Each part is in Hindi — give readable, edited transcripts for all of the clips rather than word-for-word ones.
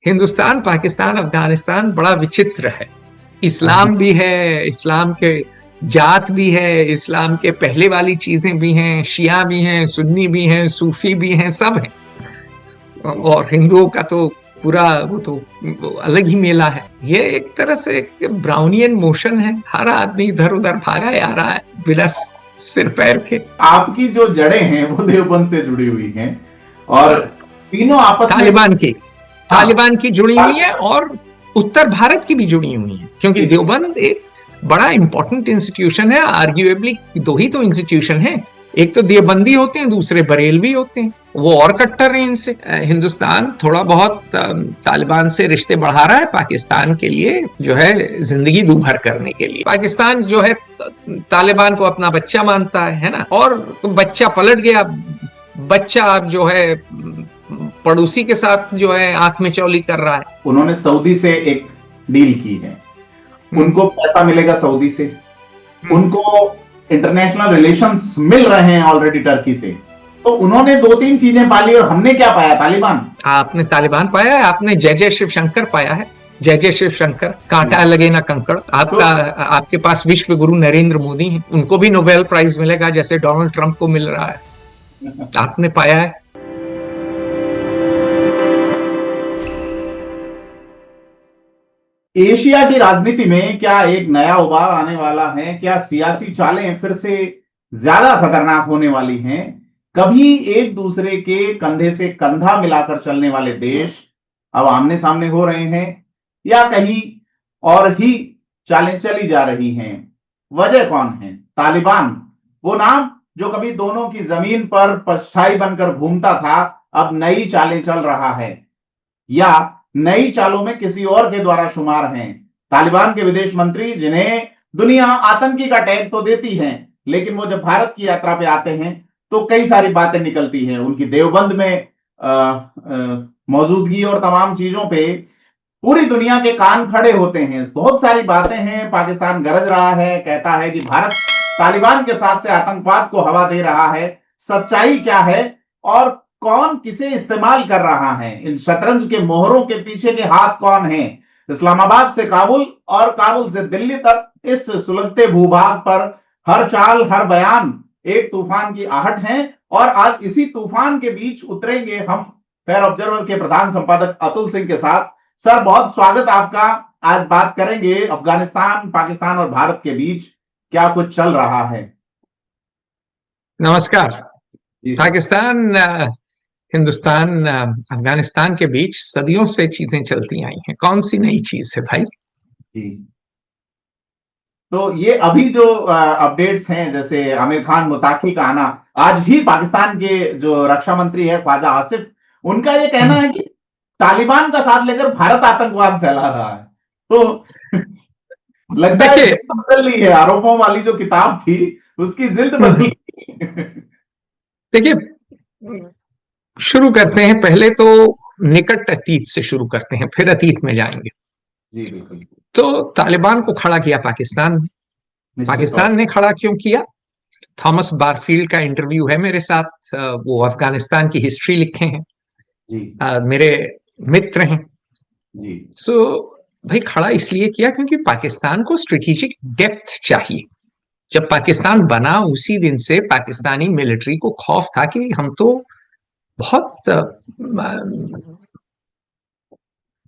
हिंदुस्तान, पाकिस्तान, अफगानिस्तान बड़ा विचित्र है। इस्लाम भी है, इस्लाम के जात भी है, इस्लाम के पहले वाली चीजें भी हैं, शिया भी हैं, सुन्नी भी हैं, सूफी भी हैं, सब हैं। और हिंदुओं का तो पूरा वो अलग ही मेला है। ये एक तरह से एक ब्राउनियन मोशन है, हर आदमी इधर उधर भागा आ रहा है बिना सिर पैर के। आपकी जो जड़ें हैं वो देवबंद से जुड़ी हुई हैं और तीनों आपस में तालिबान की जुड़ी हुई है और उत्तर भारत की भी जुड़ी हुई है, क्योंकि देवबंद एक बड़ा इंपॉर्टेंट इंस्टीट्यूशन है। आर्ग्यूएबली दो ही तो इंस्टीट्यूशन है, एक तो देवबंदी होते हैं, दूसरे बरेलवी होते हैं, वो और कट्टर हैं इनसे। हिंदुस्तान थोड़ा बहुत तालिबान से रिश्ते बढ़ा रहा है पाकिस्तान के लिए, जो है जिंदगी दूभर करने के लिए। पाकिस्तान जो है तालिबान को अपना बच्चा मानता है ना, और बच्चा पलट गया। बच्चा अब जो है पड़ोसी के साथ जो है आंख में चौली कर रहा है। उन्होंने सऊदी से एक डील की है, उनको पैसा मिलेगा सऊदी से, उनको इंटरनेशनल रिलेशंस मिल रहे हैं ऑलरेडी टर्की से, तो उन्होंने 2-3 चीजें पाली। और हमने क्या पाया? तालिबान। आपने तालिबान पाया है, आपने जय जय शिव शंकर पाया है। जय जय शिव शंकर, कांटा लगे ना कंकड़। आपके पास विश्व गुरु नरेंद्र मोदी हैं, उनको भी नोबेल प्राइज मिलेगा जैसे डोनाल्ड ट्रंप को मिल रहा है। आपने पाया है। एशिया की राजनीति में क्या एक नया उबाल आने वाला है? क्या सियासी चालें फिर से ज्यादा खतरनाक होने वाली हैं? कभी एक दूसरे के कंधे से कंधा मिलाकर चलने वाले देश अब आमने सामने हो रहे हैं, या कहीं और ही चालें चली जा रही हैं? वजह कौन है? तालिबान, वो नाम जो कभी दोनों की जमीन पर परछाई बनकर घूमता था, अब नई चालें चल रहा है, या नई चालों में किसी और के द्वारा शुमार हैं? तालिबान के विदेश मंत्री, जिन्हें दुनिया आतंकी का टैग तो देती है, लेकिन वो जब भारत की यात्रा पे आते हैं तो कई सारी बातें निकलती हैं उनकी देवबंद में मौजूदगी, और तमाम चीजों पे पूरी दुनिया के कान खड़े होते हैं। बहुत सारी बातें हैं। पाकिस्तान गरज रहा है, कहता है कि भारत तालिबान के साथ से आतंकवाद को हवा दे रहा है। सच्चाई क्या है और कौन किसे इस्तेमाल कर रहा है? इन शतरंज के मोहरों के पीछे के हाथ कौन हैं? इस्लामाबाद से काबुल और काबुल से दिल्ली तक इस सुलगते भूभाग पर हर चाल हर बयान एक तूफान की आहट है। और आज इसी तूफान के बीच उतरेंगे हम फेयर ऑब्जर्वर के प्रधान संपादक अतुल सिंह के साथ। सर, बहुत स्वागत आपका। आज बात करेंगे अफगानिस्तान, पाकिस्तान और भारत के बीच क्या कुछ चल रहा है। नमस्कार। पाकिस्तान, हिंदुस्तान, अफगानिस्तान के बीच सदियों से चीजें चलती आई हैं। कौन सी नई चीज है भाई? जी, तो ये अभी जो अपडेट्स हैं, जैसे आमिर खान मुताकी का आना, आज ही पाकिस्तान के जो रक्षा मंत्री है ख्वाजा आसिफ, उनका ये कहना है कि तालिबान का साथ लेकर भारत आतंकवाद फैला रहा है। तो लगता है बदल ली है, आरोपों वाली जो किताब थी उसकी जिल्द बदल ली। देखिए, शुरू करते हैं पहले तो निकट अतीत से शुरू करते हैं, फिर अतीत में जाएंगे। जी बिल्कुल। तो तालिबान को खड़ा किया पाकिस्तान ने। पाकिस्तान ने खड़ा क्यों किया? थॉमस बारफील्ड का इंटरव्यू है मेरे साथ, वो अफगानिस्तान की हिस्ट्री लिखे हैं जी। मेरे मित्र हैं जी। तो भाई खड़ा इसलिए किया क्योंकि पाकिस्तान को स्ट्रेटेजिक डेप्थ चाहिए। जब पाकिस्तान बना उसी दिन से पाकिस्तानी मिलिट्री को खौफ था कि हम तो बहुत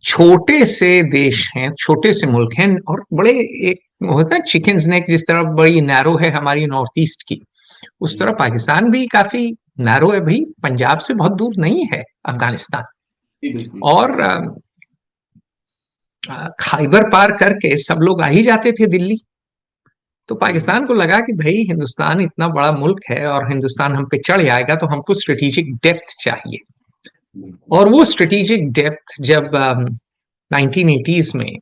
छोटे से देश हैं, छोटे से मुल्क हैं, और बड़े एक होता है चिकन नेक, जिस तरह बड़ी नैरो है हमारी नॉर्थ ईस्ट की, उस तरह पाकिस्तान भी काफी नैरो है भाई। पंजाब से बहुत दूर नहीं है अफगानिस्तान, और खाइबर पार करके सब लोग आ ही जाते थे दिल्ली। तो पाकिस्तान को लगा कि भाई हिंदुस्तान इतना बड़ा मुल्क है और हिंदुस्तान हम पे चढ़ आएगा, तो हमको स्ट्रेटेजिक डेप्थ चाहिए। और वो स्ट्रेटेजिक डेप्थ जब 1980s में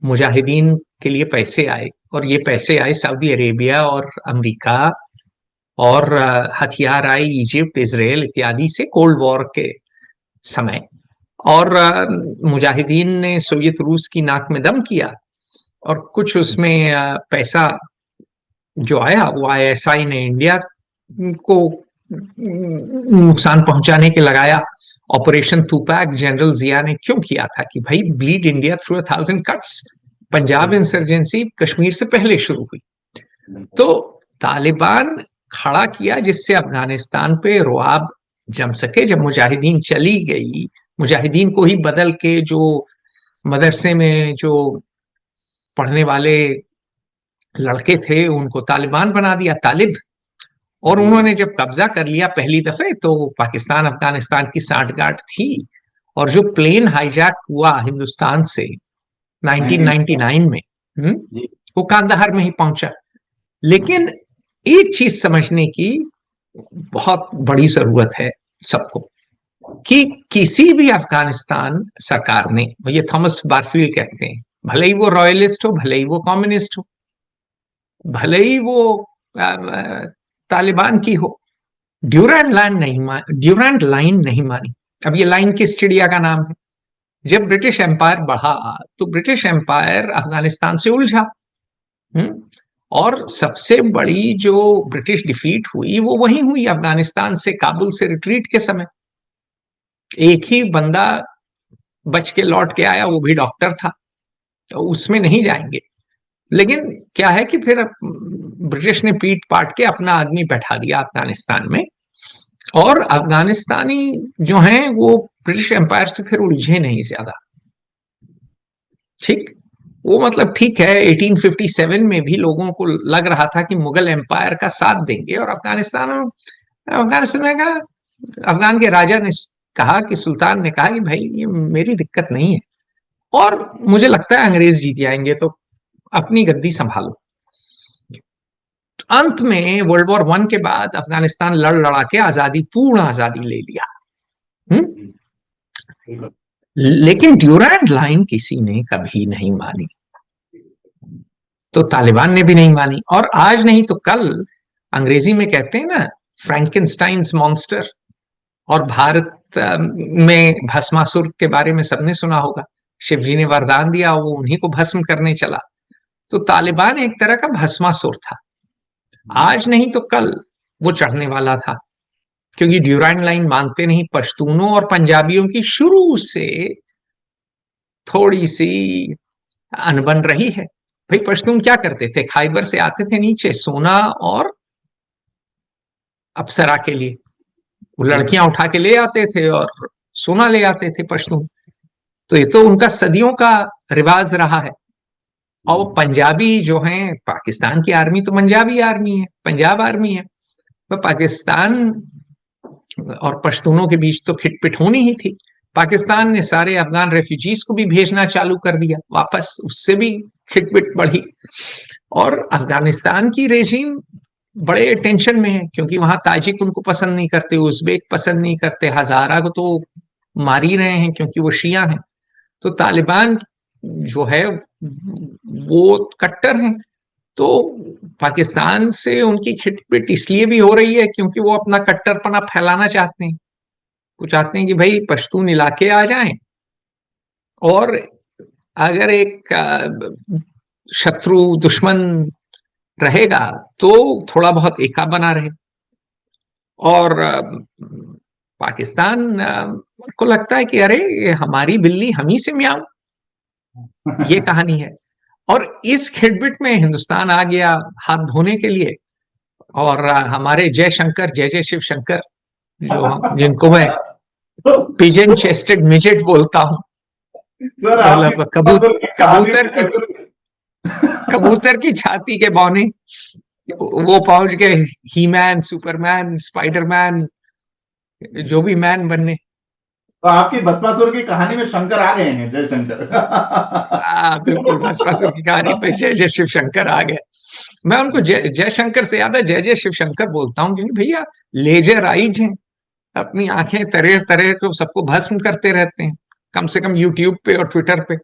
मुजाहिदीन के लिए पैसे आए, और ये पैसे आए सऊदी अरेबिया और अमेरिका, और हथियार आए इजिप्ट, इजराइल इत्यादि से कोल्ड वॉर के समय, और मुजाहिदीन ने सोवियत रूस की नाक में दम किया, और कुछ उसमें पैसा जो आया वो ISI ने इंडिया को नुकसान पहुंचाने के लगाया। ऑपरेशन तूपैक जनरल जिया ने क्यों किया था कि भाई bleed India through 1000 cuts. Punjab insurgency Kashmir से पहले शुरू हुई, तो तालिबान खड़ा किया जिससे अफगानिस्तान पे रुआब जम सके। जब मुजाहिदीन चली गई, मुजाहिदीन को ही बदल के जो मदरसे में जो पढ़ने वाले लड़के थे उनको तालिबान बना दिया, तालिब। और उन्होंने जब कब्जा कर लिया पहली दफे, तो पाकिस्तान अफगानिस्तान की सांठगांठ थी। और जो प्लेन हाईजैक हुआ हिंदुस्तान से 1999 में, वो कांदाहार में ही पहुंचा। लेकिन एक चीज समझने की बहुत बड़ी जरूरत है सबको, कि किसी भी अफगानिस्तान सरकार ने, ये थॉमस बारफील्ड कहते हैं, भले ही वो रॉयलिस्ट हो, भले ही वो कम्युनिस्ट हो, भले ही वो तालिबान की हो, ड्यूरैंड लाइन नहीं मानी। अब ये लाइन किस चिड़िया का नाम है? जब ब्रिटिश एम्पायर बढ़ा तो ब्रिटिश एम्पायर अफगानिस्तान से उलझा। और सबसे बड़ी जो ब्रिटिश डिफीट हुई वो वहीं हुई, अफगानिस्तान से, काबुल से रिट्रीट के समय। एक ही बंदा बच के लौट के आया, वो भी डॉक्टर था, तो उसमें नहीं जाएंगे। लेकिन क्या है कि फिर ब्रिटिश ने पीट पाट के अपना आदमी बैठा दिया अफगानिस्तान में, और अफगानिस्तानी जो हैं वो ब्रिटिश एम्पायर से फिर उलझे नहीं ज्यादा। ठीक, वो मतलब ठीक है, 1857 में भी लोगों को लग रहा था कि मुगल एम्पायर का साथ देंगे, और अफगानिस्तान में कहा, अफगान के राजा ने कहा कि, सुल्तान ने कहा कि भाई ये मेरी दिक्कत नहीं है, और मुझे लगता है अंग्रेज जीत जाएंगे, तो अपनी गद्दी संभालो। अंत में वर्ल्ड वॉर 1 के बाद अफगानिस्तान लड़ लड़ा के आजादी, पूर्ण आजादी ले लिया। लेकिन ड्यूरैंड लाइन किसी ने कभी नहीं मानी, तो तालिबान ने भी नहीं मानी। और आज नहीं तो कल, अंग्रेजी में कहते हैं ना फ्रैंकेनस्टाइन्स मॉन्स्टर, और भारत में भस्मासुर के बारे में सबने सुना होगा, शिव जी ने वरदान दिया, वो उन्हीं को भस्म करने चला। तो तालिबान एक तरह का भस्मासुर था, आज नहीं तो कल वो चढ़ने वाला था, क्योंकि ड्यूरैंड लाइन मानते नहीं। पश्तूनों और पंजाबियों की शुरू से थोड़ी सी अनबन रही है। भाई पश्तून क्या करते थे? खाइबर से आते थे नीचे सोना और अप्सरा के लिए, वो लड़कियां उठा के ले आते थे और सोना ले आते थे पश्तून। तो ये तो उनका सदियों का रिवाज रहा है। और पंजाबी जो हैं, पाकिस्तान की आर्मी तो पंजाबी आर्मी है, पंजाब आर्मी है, तो पाकिस्तान और पश्तूनों के बीच तो खिटपिट होनी ही थी। पाकिस्तान ने सारे अफगान रेफ्यूजीज को भी भेजना चालू कर दिया वापस, उससे भी खिटपिट बढ़ी। और अफगानिस्तान की रेजिम बड़े टेंशन में है, क्योंकि वहां ताजिक उनको पसंद नहीं करते, उज़्बेक पसंद नहीं करते, हजारा को तो मार ही रहे हैं क्योंकि वो शिया हैं। तो तालिबान जो है वो कट्टर हैं। तो पाकिस्तान से उनकी खिटपिट इसलिए भी हो रही है क्योंकि वो अपना कट्टरपना फैलाना चाहते हैं। वो चाहते हैं कि भाई पश्तून इलाके आ जाएं, और अगर एक शत्रु दुश्मन रहेगा तो थोड़ा बहुत एका बना रहे। और पाकिस्तान को लगता है कि अरे हमारी बिल्ली हम ही से म्याऊं, ये कहानी है। और इस खिटपिट में हिंदुस्तान आ गया हाथ धोने के लिए, और हमारे जयशंकर, जय जय शिव शंकर, जो जिनको मैं पिजन चेस्टेड मिजेट बोलता हूँ, मतलब कबूतर की छाती के बौने, वो पहुंच गए ही मैन, सुपरमैन, स्पाइडरमैन, जो भी मैन बनने। तो आपकी भस्मासुर की कहानी में शंकर आ गए हैं, जयशंकर। बिल्कुल, भस्मासुर की कहानी पे जय जय शिव शंकर आ गए। मैं उनको जयशंकर से ज्यादा जय जय शिव शंकर बोलता हूँ, क्योंकि भैया लेजर आइज हैं, अपनी आंखें तरेर तरेर को सबको भस्म करते रहते हैं, कम से कम यूट्यूब पे और ट्विटर पे।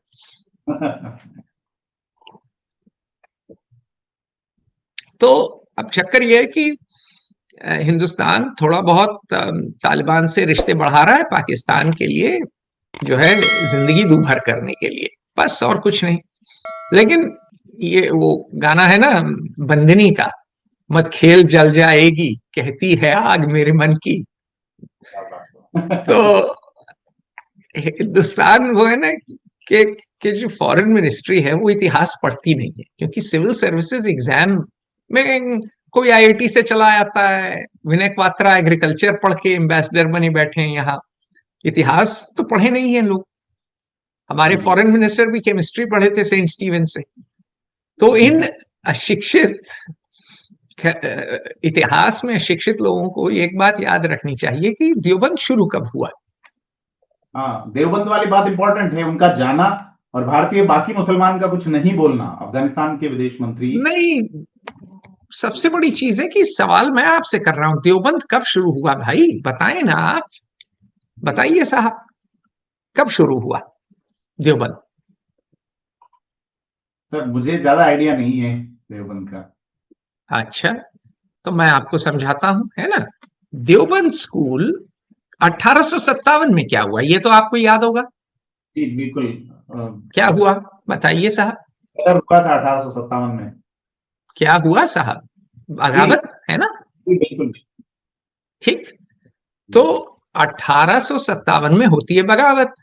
तो अब चक्कर यह है कि हिंदुस्तान थोड़ा बहुत तालिबान से रिश्ते बढ़ा रहा है पाकिस्तान के लिए, जो है जिंदगी दूभर करने के लिए, बस और कुछ नहीं। लेकिन ये वो गाना है ना बंदिनी का, मत खेल जल जाएगी, कहती है आग मेरे मन की। तो हिंदुस्तान वो है ना कि जो फॉरेन मिनिस्ट्री है वो इतिहास पढ़ती नहीं है, क्योंकि सिविल सर्विसेज एग्जाम में कोई आईआईटी से चला आता है, विनय क्वात्रा एग्रीकल्चर पढ़ के एम्बेसडर बने बैठे हैं यहाँ, इतिहास तो पढ़े नहीं है लोग। हमारे फॉरेन मिनिस्टर भी केमिस्ट्री पढ़े थे सेंट स्टीवन से। तो इन अशिक्षित इतिहास में शिक्षित लोगों को एक बात याद रखनी चाहिए कि देवबंद शुरू कब हुआ। हाँ, देवबंद वाली बात इंपॉर्टेंट है, उनका जाना और भारतीय बाकी मुसलमान का कुछ नहीं बोलना। अफगानिस्तान के विदेश मंत्री नहीं, सबसे बड़ी चीज है कि सवाल मैं आपसे कर रहा हूं, देवबंद कब शुरू हुआ भाई, बताएं ना आप, बताइए साहब, कब शुरू हुआ देवबंद? सर मुझे ज्यादा आइडिया नहीं है देवबंद का। अच्छा, तो मैं आपको समझाता हूं, है ना। देवबंद स्कूल 1857 में क्या हुआ, ये तो आपको याद होगा। जी बिल्कुल। क्या हुआ बताइए साहब। रुका था 1857 में। क्या हुआ साहब? जी बगावत, है ना। जी बिल्कुल। ठीक, तो 1857 में होती है बगावत।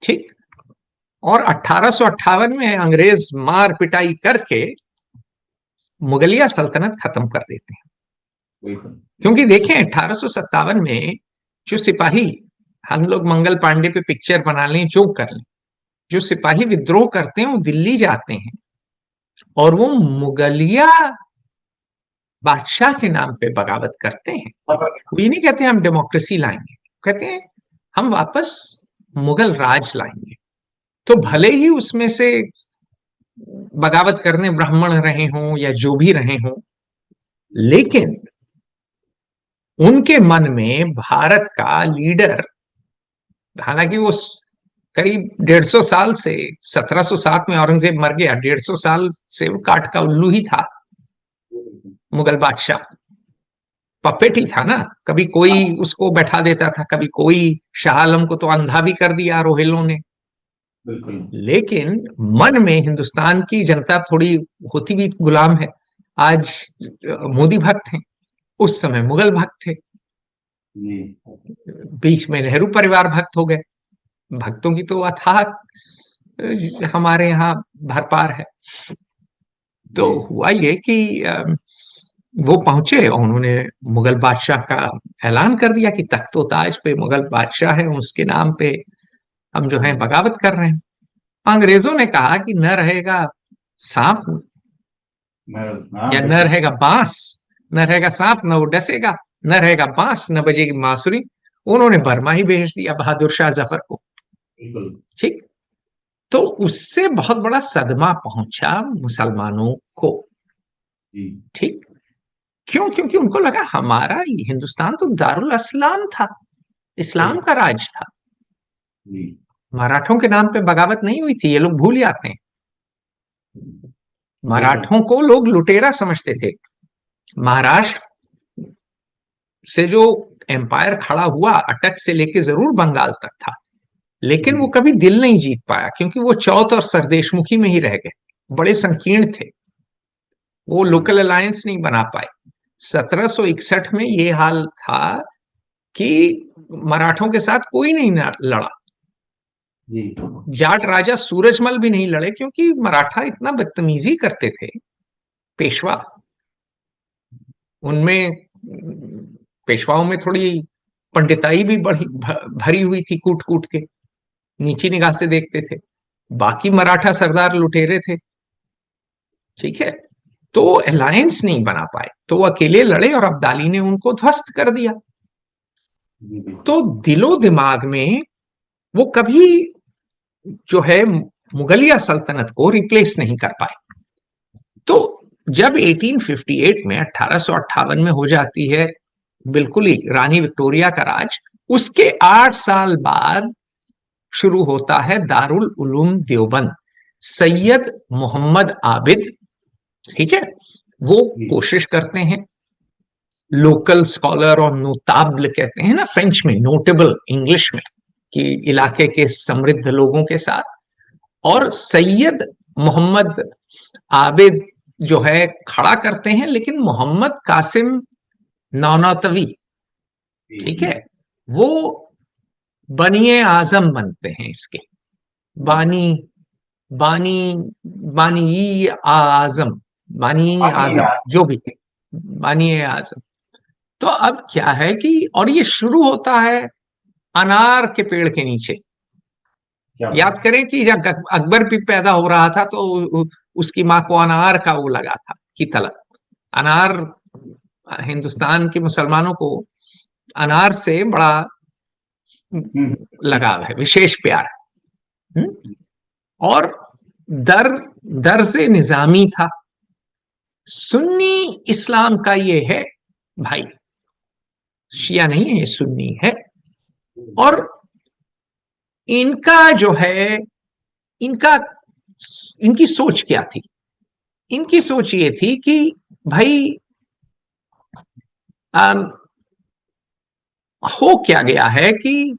ठीक, और 1858 में अंग्रेज मार पिटाई करके मुगलिया सल्तनत खत्म कर देते हैं। क्योंकि देखें 1857 में जो सिपाही, हम लोग मंगल पांडे पे पिक्चर बना लें जो कर लें, जो सिपाही विद्रोह करते हैं वो दिल्ली जाते हैं और वो मुगलिया बादशाह के नाम पे बगावत करते हैं। वो ये नहीं कहते हम डेमोक्रेसी लाएंगे, कहते हैं हम वापस मुगल राज लाएंगे। तो भले ही उसमें से बगावत करने ब्राह्मण रहे हों या जो भी रहे हों, लेकिन उनके मन में भारत का लीडर, हालांकि वो करीब 150 साल से, 1707 में औरंगजेब मर गया, 150 साल से वो काट का उल्लू ही था, मुगल बादशाह पपेट ही था ना। कभी कोई उसको बैठा देता था, कभी कोई, शाह आलम को तो अंधा भी कर दिया रोहिलों ने। लेकिन मन में हिंदुस्तान की जनता थोड़ी होती भी गुलाम है। आज मोदी भक्त हैं, उस समय मुगल भक्त थे, बीच में नेहरू परिवार भक्त हो गए। भक्तों की तो अथाह हमारे यहाँ भरपार है। तो हुआ ये कि वो पहुंचे और उन्होंने मुगल बादशाह का ऐलान कर दिया कि तख्तो ताज पे मुगल बादशाह है, उसके नाम पे हम जो है बगावत कर रहे हैं। अंग्रेजों ने कहा कि न रहेगा सांप या न रहेगा बांस, न रहेगा सांप न वो डसेगा, न रहेगा बांस न बजेगी बांसुरी। उन्होंने बर्मा ही भेज दिया बहादुर शाह जफर को। ठीक, तो उससे बहुत बड़ा सदमा पहुंचा मुसलमानों को। ठीक, क्यों? क्योंकि उनको लगा हमारा हिंदुस्तान तो दारुल इस्लाम था, इस्लाम का राज था, मराठों के नाम पे बगावत नहीं हुई थी। ये लोग भूल जाते हैं, मराठों को लोग लुटेरा समझते थे। महाराष्ट्र से जो एम्पायर खड़ा हुआ अटक से लेके जरूर बंगाल तक था, लेकिन वो कभी दिल नहीं जीत पाया, क्योंकि वो चौथ और सरदेशमुखी में ही रह गए, बड़े संकीर्ण थे, वो लोकल अलायंस नहीं बना पाए। 1761 में ये हाल था कि मराठों के साथ कोई नहीं लड़ा। जाट राजा सूरजमल भी नहीं लड़े, क्योंकि मराठा इतना बदतमीजी करते थे। पेशवा, उनमें पेशवाओं में थोड़ी पंडिताई भी बड़ी भरी हुई थी, कूट कूट के नीची निगाह से देखते थे। बाकी मराठा सरदार लुटेरे थे। ठीक है, तो अलायंस नहीं बना पाए, तो वो अकेले लड़े और अब्दाली ने उनको ध्वस्त कर दिया। तो दिलो दिमाग में वो कभी जो है मुगलिया सल्तनत को रिप्लेस नहीं कर पाए। तो जब 1858 में 1858 में हो जाती है बिल्कुल ही रानी विक्टोरिया का राज, उसके 8 साल बाद शुरू होता है दारुल उलूम देवबंद। सैयद मोहम्मद आबिद, ठीक है, वो कोशिश करते हैं, लोकल स्कॉलर और नोताबल कहते हैं ना फ्रेंच में, नोटेबल इंग्लिश में, कि इलाके के समृद्ध लोगों के साथ, और सैयद मोहम्मद आबिद जो है खड़ा करते हैं, लेकिन मोहम्मद कासिम नौनतवी, ठीक है, वो बनिए आजम बनते हैं इसके, बानी बानी बानी आजम, बानी आजम, जो भी बानी आजम। तो अब क्या है कि, और ये शुरू होता है अनार के पेड़ के नीचे। याद करें कि जब अकबर भी पैदा हो रहा था तो उसकी माँ को अनार का वो लगा था कि तलब, अनार, हिंदुस्तान के मुसलमानों को अनार से बड़ा लगाव है, विशेष प्यार। और दर दर से निजामी था। सुन्नी इस्लाम का ये है भाई, शिया नहीं है, ये सुन्नी है। और इनका जो है, इनका इनकी सोच क्या थी? इनकी सोच ये थी कि भाई हो क्या गया है कि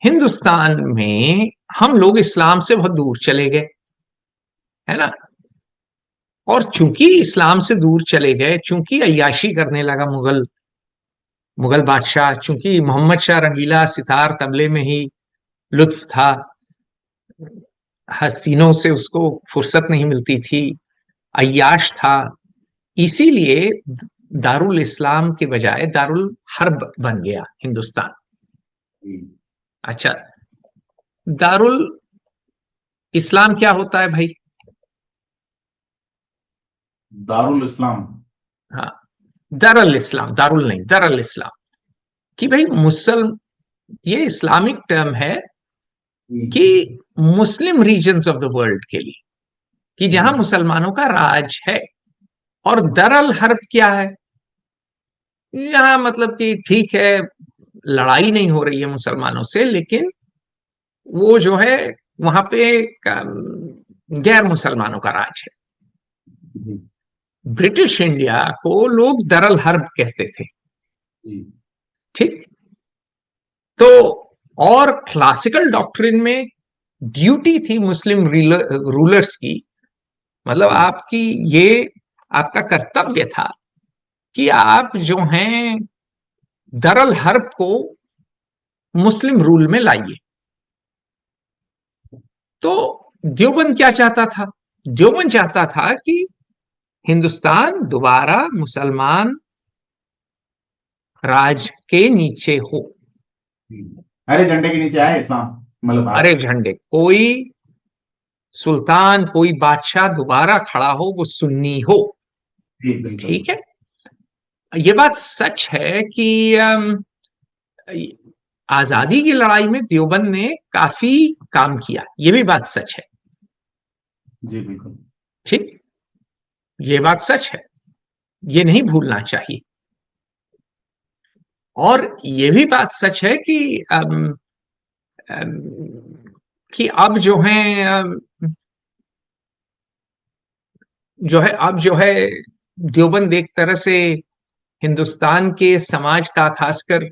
हिंदुस्तान में हम लोग इस्लाम से बहुत दूर चले गए, है ना। और चूंकि इस्लाम से दूर चले गए, चूंकि अय्याशी करने लगा मुगल बादशाह, चूंकि मोहम्मद शाह रंगीला सितार तबले में ही लुत्फ था, हसीनों से उसको फुर्सत नहीं मिलती थी, अय्याश था, इसीलिए दारुल इस्लाम के बजाय दारुल हर्ब बन गया हिंदुस्तान। अच्छा, दारुल इस्लाम क्या होता है भाई? दारुल इस्लाम, हाँ, दारुल इस्लाम, दारुल नहीं, दारुल इस्लाम, कि भाई ये इस्लामिक टर्म है कि मुस्लिम रीजन्स ऑफ द वर्ल्ड के लिए, कि जहां मुसलमानों का राज है। और दरअल हर्ब क्या है? यहां मतलब कि ठीक है, लड़ाई नहीं हो रही है मुसलमानों से, लेकिन वो जो है वहां पे गैर मुसलमानों का राज है। ब्रिटिश इंडिया को लोग दरअल हर्ब कहते थे, ठीक। तो और क्लासिकल डॉक्ट्रिन में ड्यूटी थी मुस्लिम रूलर्स की, मतलब आपकी ये आपका कर्तव्य था कि आप जो हैं दरअल हर्ब को मुस्लिम रूल में लाइए। तो देवबंद क्या चाहता था? देवबंद चाहता था कि हिंदुस्तान दोबारा मुसलमान राज के नीचे हो, हरे झंडे के नीचे आए इस्लाम, मतलब हरे झंडे, कोई सुल्तान, कोई बादशाह दोबारा खड़ा हो, वो सुन्नी हो, ठीक है। ये बात सच है कि आजादी की लड़ाई में देवबंद ने काफी काम किया, ये भी बात सच है, जी बिल्कुल ठीक, ये बात सच है, ये नहीं भूलना चाहिए। और ये भी बात सच है कि अब जो है अब जो है देवबंद एक तरह से हिंदुस्तान के समाज का, खासकर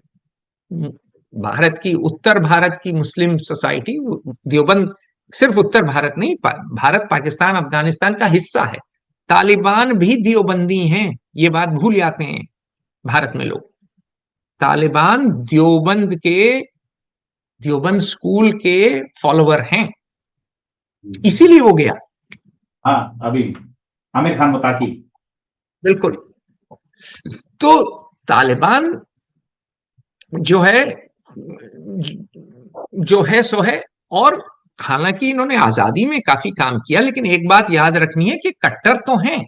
भारत की, उत्तर भारत की मुस्लिम सोसाइटी, देवबंद सिर्फ उत्तर भारत नहीं, भारत, पाकिस्तान, अफगानिस्तान का हिस्सा है। तालिबान भी देवबंदी हैं, ये बात भूल जाते हैं भारत में लोग। तालिबान देवबंद स्कूल के फॉलोवर हैं, इसीलिए वो गया। हाँ, अभी आमिर खान मुताकी, बिल्कुल। तो तालिबान जो है सो है। और हालांकि इन्होंने आजादी में काफी काम किया, लेकिन एक बात याद रखनी है कि कट्टर तो हैं।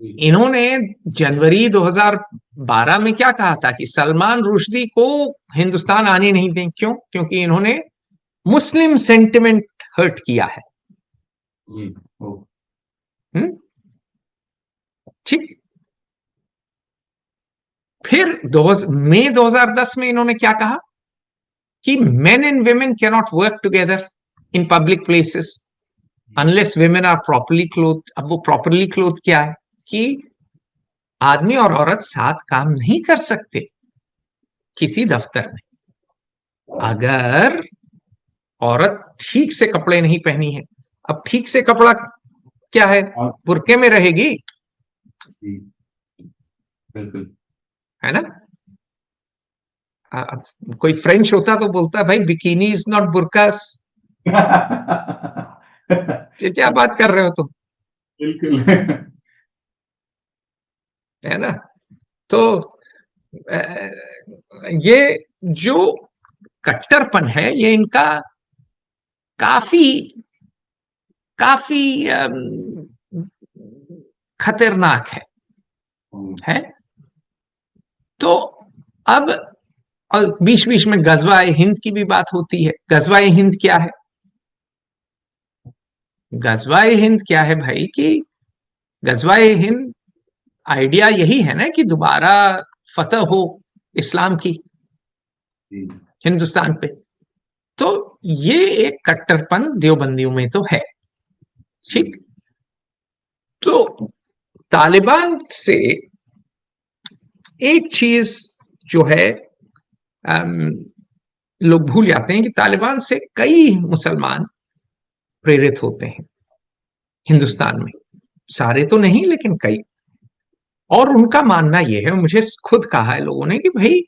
इन्होंने जनवरी 2012 में क्या कहा था कि सलमान रुश्दी को हिंदुस्तान आने नहीं दें। क्यों? क्योंकि इन्होंने मुस्लिम सेंटिमेंट हर्ट किया है, ठीक। फिर मई 2010 में इन्होंने क्या कहा कि men and women can not work together in public places unless women are properly cloth. अब वो प्रॉपरली क्लोथ क्या है कि आदमी और औरत साथ काम नहीं कर सकते किसी दफ्तर में अगर औरत ठीक से कपड़े नहीं पहनी है। अब ठीक से कपड़ा क्या है, और बुरके में रहेगी, जी, बिल्कुल। है ना। कोई फ्रेंच होता तो बोलता भाई बिकिनी इज नॉट बुरकास, ये क्या बात कर रहे हो तुम, बिल्कुल। है ना। तो अ, ये जो कट्टरपन है ये इनका काफी काफी खतरनाक है। तो अब बीच बीच में गजवाए हिंद की भी बात होती है। गजवाए हिंद क्या है, गजवाए हिंद क्या है भाई कि गजवाए हिंद आइडिया यही है ना कि दोबारा फतह हो इस्लाम की जी, हिंदुस्तान पे। तो ये एक कट्टरपन देवबंदियों में तो है, जी, ठीक। तो तालिबान से एक चीज जो है लोग भूल जाते हैं कि तालिबान से कई मुसलमान प्रेरित होते हैं जी, हिंदुस्तान में, सारे तो नहीं लेकिन कई। और उनका मानना यह है, मुझे खुद कहा है लोगों ने कि भाई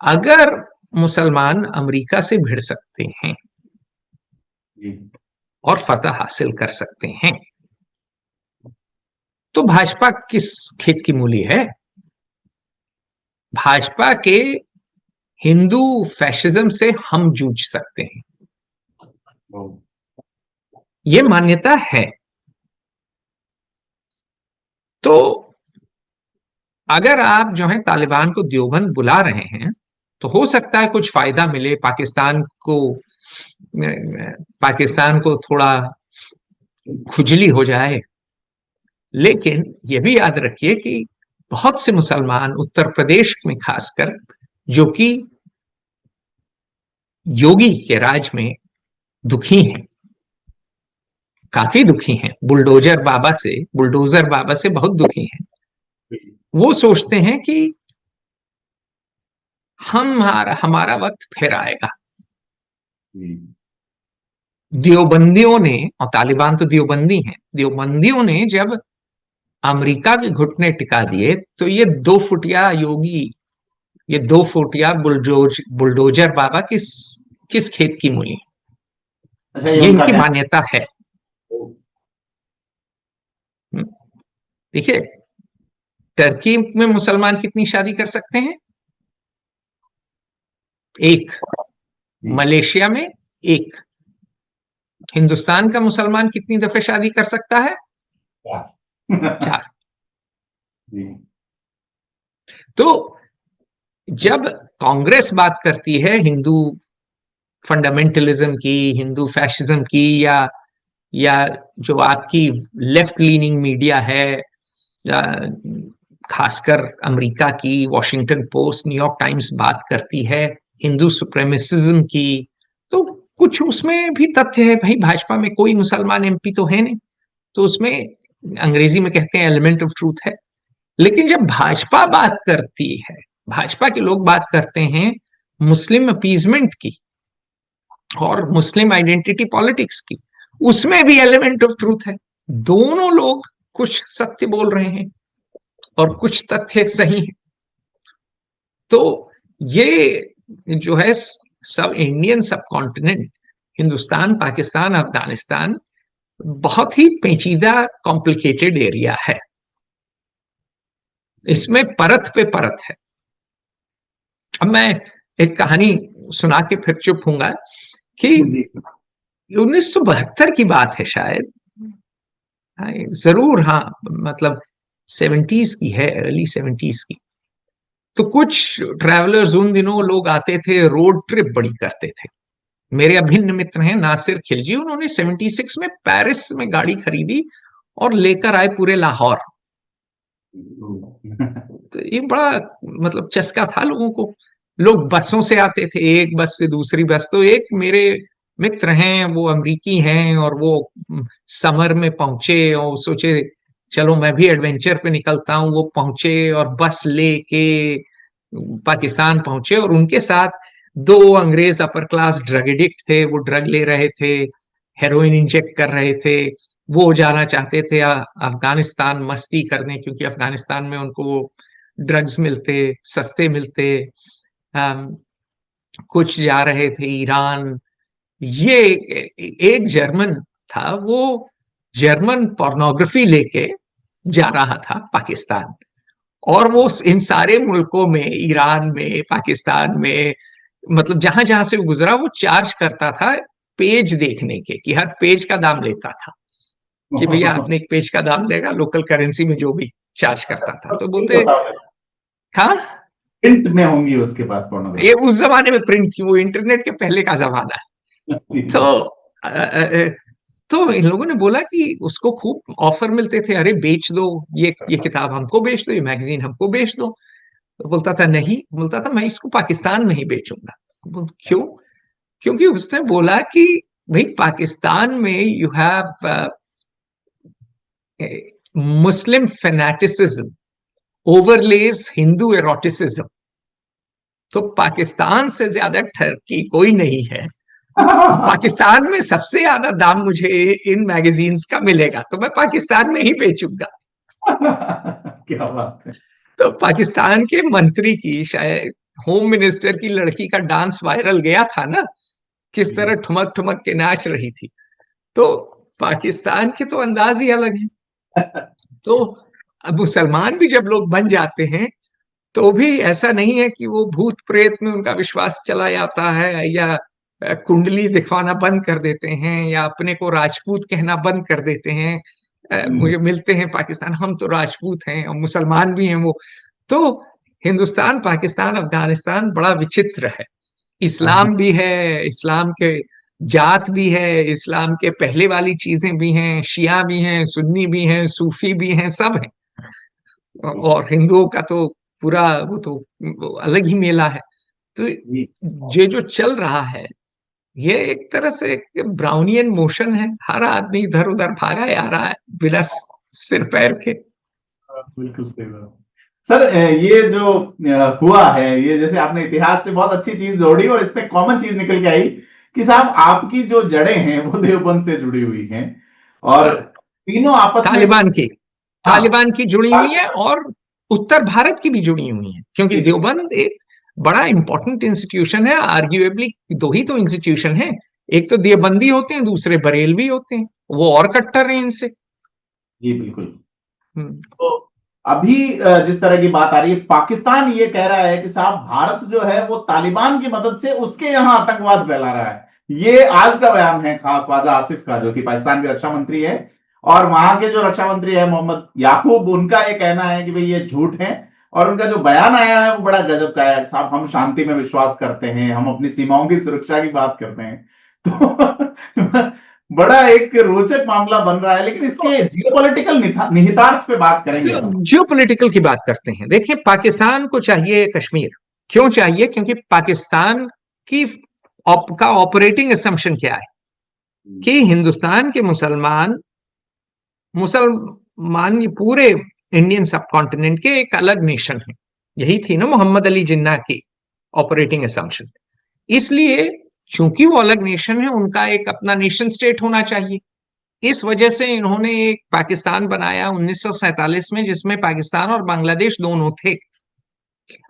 अगर मुसलमान अमेरिका से भिड़ सकते हैं जी, और फतह हासिल कर सकते हैं तो भाजपा किस खेत की मूली है। भाजपा के हिंदू फैशिज्म से हम जूझ सकते हैं, ओ, ये मान्यता है। तो अगर आप जो है तालिबान को देवबंद बुला रहे हैं तो हो सकता है कुछ फायदा मिले पाकिस्तान को थोड़ा खुजली हो जाए। लेकिन यह भी याद रखिए कि बहुत से मुसलमान उत्तर प्रदेश में खासकर, जो कि योगी के राज में दुखी हैं, काफी दुखी हैं, बुलडोजर बाबा से बहुत दुखी हैं। जी, वो सोचते हैं कि हमारा हमारा वक्त फिर आएगा। जी, देवबंदियों ने, और तालिबान तो देवबंदी हैं, देवबंदियों ने जब अमेरिका के घुटने टिका दिए तो ये 2 फुटिया योगी, ये 2 फुटिया बुलडोजर बाबा किस किस खेत की मूली, अच्छा, ये ये उनका इनकी कहना मान्यता है। है। देखिए, टर्की में मुसलमान कितनी शादी कर सकते हैं, एक। जी, मलेशिया में एक। हिंदुस्तान का मुसलमान कितनी दफे शादी कर सकता है, क्या? 4। जी, तो जब कांग्रेस बात करती है हिंदू फंडामेंटलिज्म की, हिंदू फैशिज्म की, या जो आपकी लेफ्ट लीनिंग मीडिया है, खासकर अमेरिका की वॉशिंगटन पोस्ट, न्यूयॉर्क टाइम्स बात करती है हिंदू सुप्रेमिसिज्म की, तो कुछ उसमें भी तथ्य है। भाई भाजपा में कोई मुसलमान एमपी तो है नहीं, तो उसमें अंग्रेजी में कहते हैं एलिमेंट ऑफ ट्रूथ है। लेकिन जब भाजपा बात करती है, भाजपा के लोग बात करते हैं मुस्लिम अपीजमेंट की और मुस्लिम आइडेंटिटी पॉलिटिक्स की, उसमें भी एलिमेंट ऑफ ट्रूथ है। दोनों लोग कुछ सत्य बोल रहे हैं और कुछ तथ्य सही है। तो ये जो है सब इंडियन सब कॉन्टिनेंट, हिंदुस्तान, पाकिस्तान, अफगानिस्तान, बहुत ही पेचीदा कॉम्प्लिकेटेड एरिया है। इसमें परत पे परत है। अब मैं एक कहानी सुना के फिर चुप होऊंगा कि जी, 1972 की बात है शायद, जरूर, हाँ, मतलब 70s की है, अर्ली 70s की। तो कुछ ट्रैवलर्स उन दिनों लोग आते थे, रोड ट्रिप बड़ी करते थे। मेरे अभिन्न मित्र हैं नासिर खिलजी, उन्होंने 76 में पेरिस में गाड़ी खरीदी और लेकर आए पूरे लाहौर। तो ये बड़ा मतलब चस्का था लोगों को। लोग बसों से आते थे, एक बस से दूसरी बस। तो एक मेरे मित्र हैं, वो अमरीकी हैं, और वो समर में पहुंचे और सोचे चलो मैं भी एडवेंचर पे निकलता हूँ। वो पहुंचे और बस लेके पाकिस्तान पहुंचे, और उनके साथ 2 अंग्रेज अपर क्लास ड्रग एडिक्ट थे। वो ड्रग ले रहे थे, हेरोइन इंजेक्ट कर रहे थे, वो जाना चाहते थे अफगानिस्तान मस्ती करने, क्योंकि अफगानिस्तान में उनको वो ड्रग्स मिलते, सस्ते मिलते। अम, कुछ जा रहे थे ईरान। ये एक जर्मन था, वो जर्मन पोर्नोग्राफी लेके जा रहा था पाकिस्तान, और वो इन सारे मुल्कों में, ईरान में, पाकिस्तान में, मतलब जहां जहां से वो गुजरा वो चार्ज करता था पेज देखने के, कि हर पेज का दाम लेता था, कि भैया आपने एक पेज का दाम देगा, लोकल करेंसी में जो भी चार्ज करता था। तो बोलते हाँ, प्रिंट में होंगी उसके पास ये पोर्नोग्राफी। उस जमाने में प्रिंट थी, वो इंटरनेट के पहले का जमाना है। तो तो इन लोगों ने बोला कि उसको खूब ऑफर मिलते थे, अरे बेच दो, ये किताब हमको बेच दो, ये मैगजीन हमको बेच दो। तो बोलता था नहीं, बोलता था मैं इसको पाकिस्तान में ही बेचूंगा। क्यों? क्योंकि उसने बोला कि भाई पाकिस्तान में you have Muslim fanaticism overlays Hindu eroticism. तो पाकिस्तान से ज्यादा ठरकी कोई नहीं है, पाकिस्तान में सबसे ज्यादा दाम मुझे इन मैगजीन्स का मिलेगा, तो मैं पाकिस्तान में ही बेचूंगा। क्या बात है। तो पाकिस्तान के मंत्री की, शायद होम मिनिस्टर की लड़की का डांस वायरल गया था ना, किस तरह ठुमक ठुमक के नाच रही थी। तो पाकिस्तान के तो अंदाज ही अलग है। तो अब मुसलमान भी जब लोग बन जाते हैं, तो भी ऐसा नहीं है कि वो भूत प्रेत में उनका विश्वास चला जाता है, या कुंडली दिखवाना बंद कर देते हैं, या अपने को राजपूत कहना बंद कर देते हैं। मुझे मिलते हैं पाकिस्तान, हम तो राजपूत हैं और मुसलमान भी हैं वो। तो हिंदुस्तान, पाकिस्तान, अफगानिस्तान बड़ा विचित्र है। इस्लाम भी है, इस्लाम के जात भी है, इस्लाम के पहले वाली चीजें भी हैं, शिया भी हैं, सुन्नी भी हैं, सूफी भी हैं, सब हैं। और हिंदुओं का तो पूरा वो अलग ही मेला है। तो ये जो चल रहा है, ये एक तरह से एक ब्राउनियन मोशन है, हर आदमी इधर उधर भागा जा रहा है बिना सिर पैर के। बिल्कुल सही बात सर। ये जो हुआ है, ये जैसे आपने इतिहास से बहुत अच्छी चीज जोड़ी और इसमें कॉमन चीज निकल के आई कि साहब आपकी जो जड़ें हैं वो देवबंद से जुड़ी हुई हैं, और तीनों आपस में तालिबान की, हाँ तालिबान की जुड़ी हुई है, और उत्तर भारत की भी जुड़ी हुई है, क्योंकि देवबंद एक बड़ा इंपॉर्टेंट इंस्टीट्यूशन है। आर्ग्यूएबली दो ही तो इंस्टीट्यूशन है, एक तो देवबंदी होते हैं, दूसरे बरेलवी होते हैं, वो और कट्टर हैं इनसे। जी बिल्कुल। तो अभी जिस तरह की बात आ रही है, पाकिस्तान ये कह रहा है कि साहब भारत जो है वो तालिबान की मदद से उसके यहाँ आतंकवाद फैला रहा है। ये आज का बयान है ख्वाजा आसिफ का, जो कि पाकिस्तान के रक्षा मंत्री है, और वहां के जो रक्षा मंत्री है मोहम्मद याकूब, उनका ये कहना है कि भाई ये झूठ है। और उनका जो बयान आया है वो बड़ा गजब का है, साहब हम शांति में विश्वास करते हैं, हम अपनी सीमाओं की सुरक्षा की बात करते हैं। तो बड़ा एक रोचक मामला बन रहा है, लेकिन इसके जियोपॉलिटिकल निहितार्थ पे बात करेंगे हम। जियो पॉलिटिकल की बात करते हैं। देखिए, पाकिस्तान को चाहिए कश्मीर। क्यों चाहिए? क्योंकि पाकिस्तान की का ऑपरेटिंग असम्पशन क्या है कि हिंदुस्तान के मुसलमान मुसलमान ये पूरे इंडियन सब कॉन्टिनेंट के एक अलग नेशन है। यही थी ना मोहम्मद अली जिन्ना की ऑपरेटिंग असम्पशन। इसलिए चूंकि वो अलग नेशन है, उनका एक अपना नेशन स्टेट होना चाहिए। इस वजह से इन्होंने एक पाकिस्तान बनाया 1947 में, जिसमें पाकिस्तान और बांग्लादेश दोनों थे।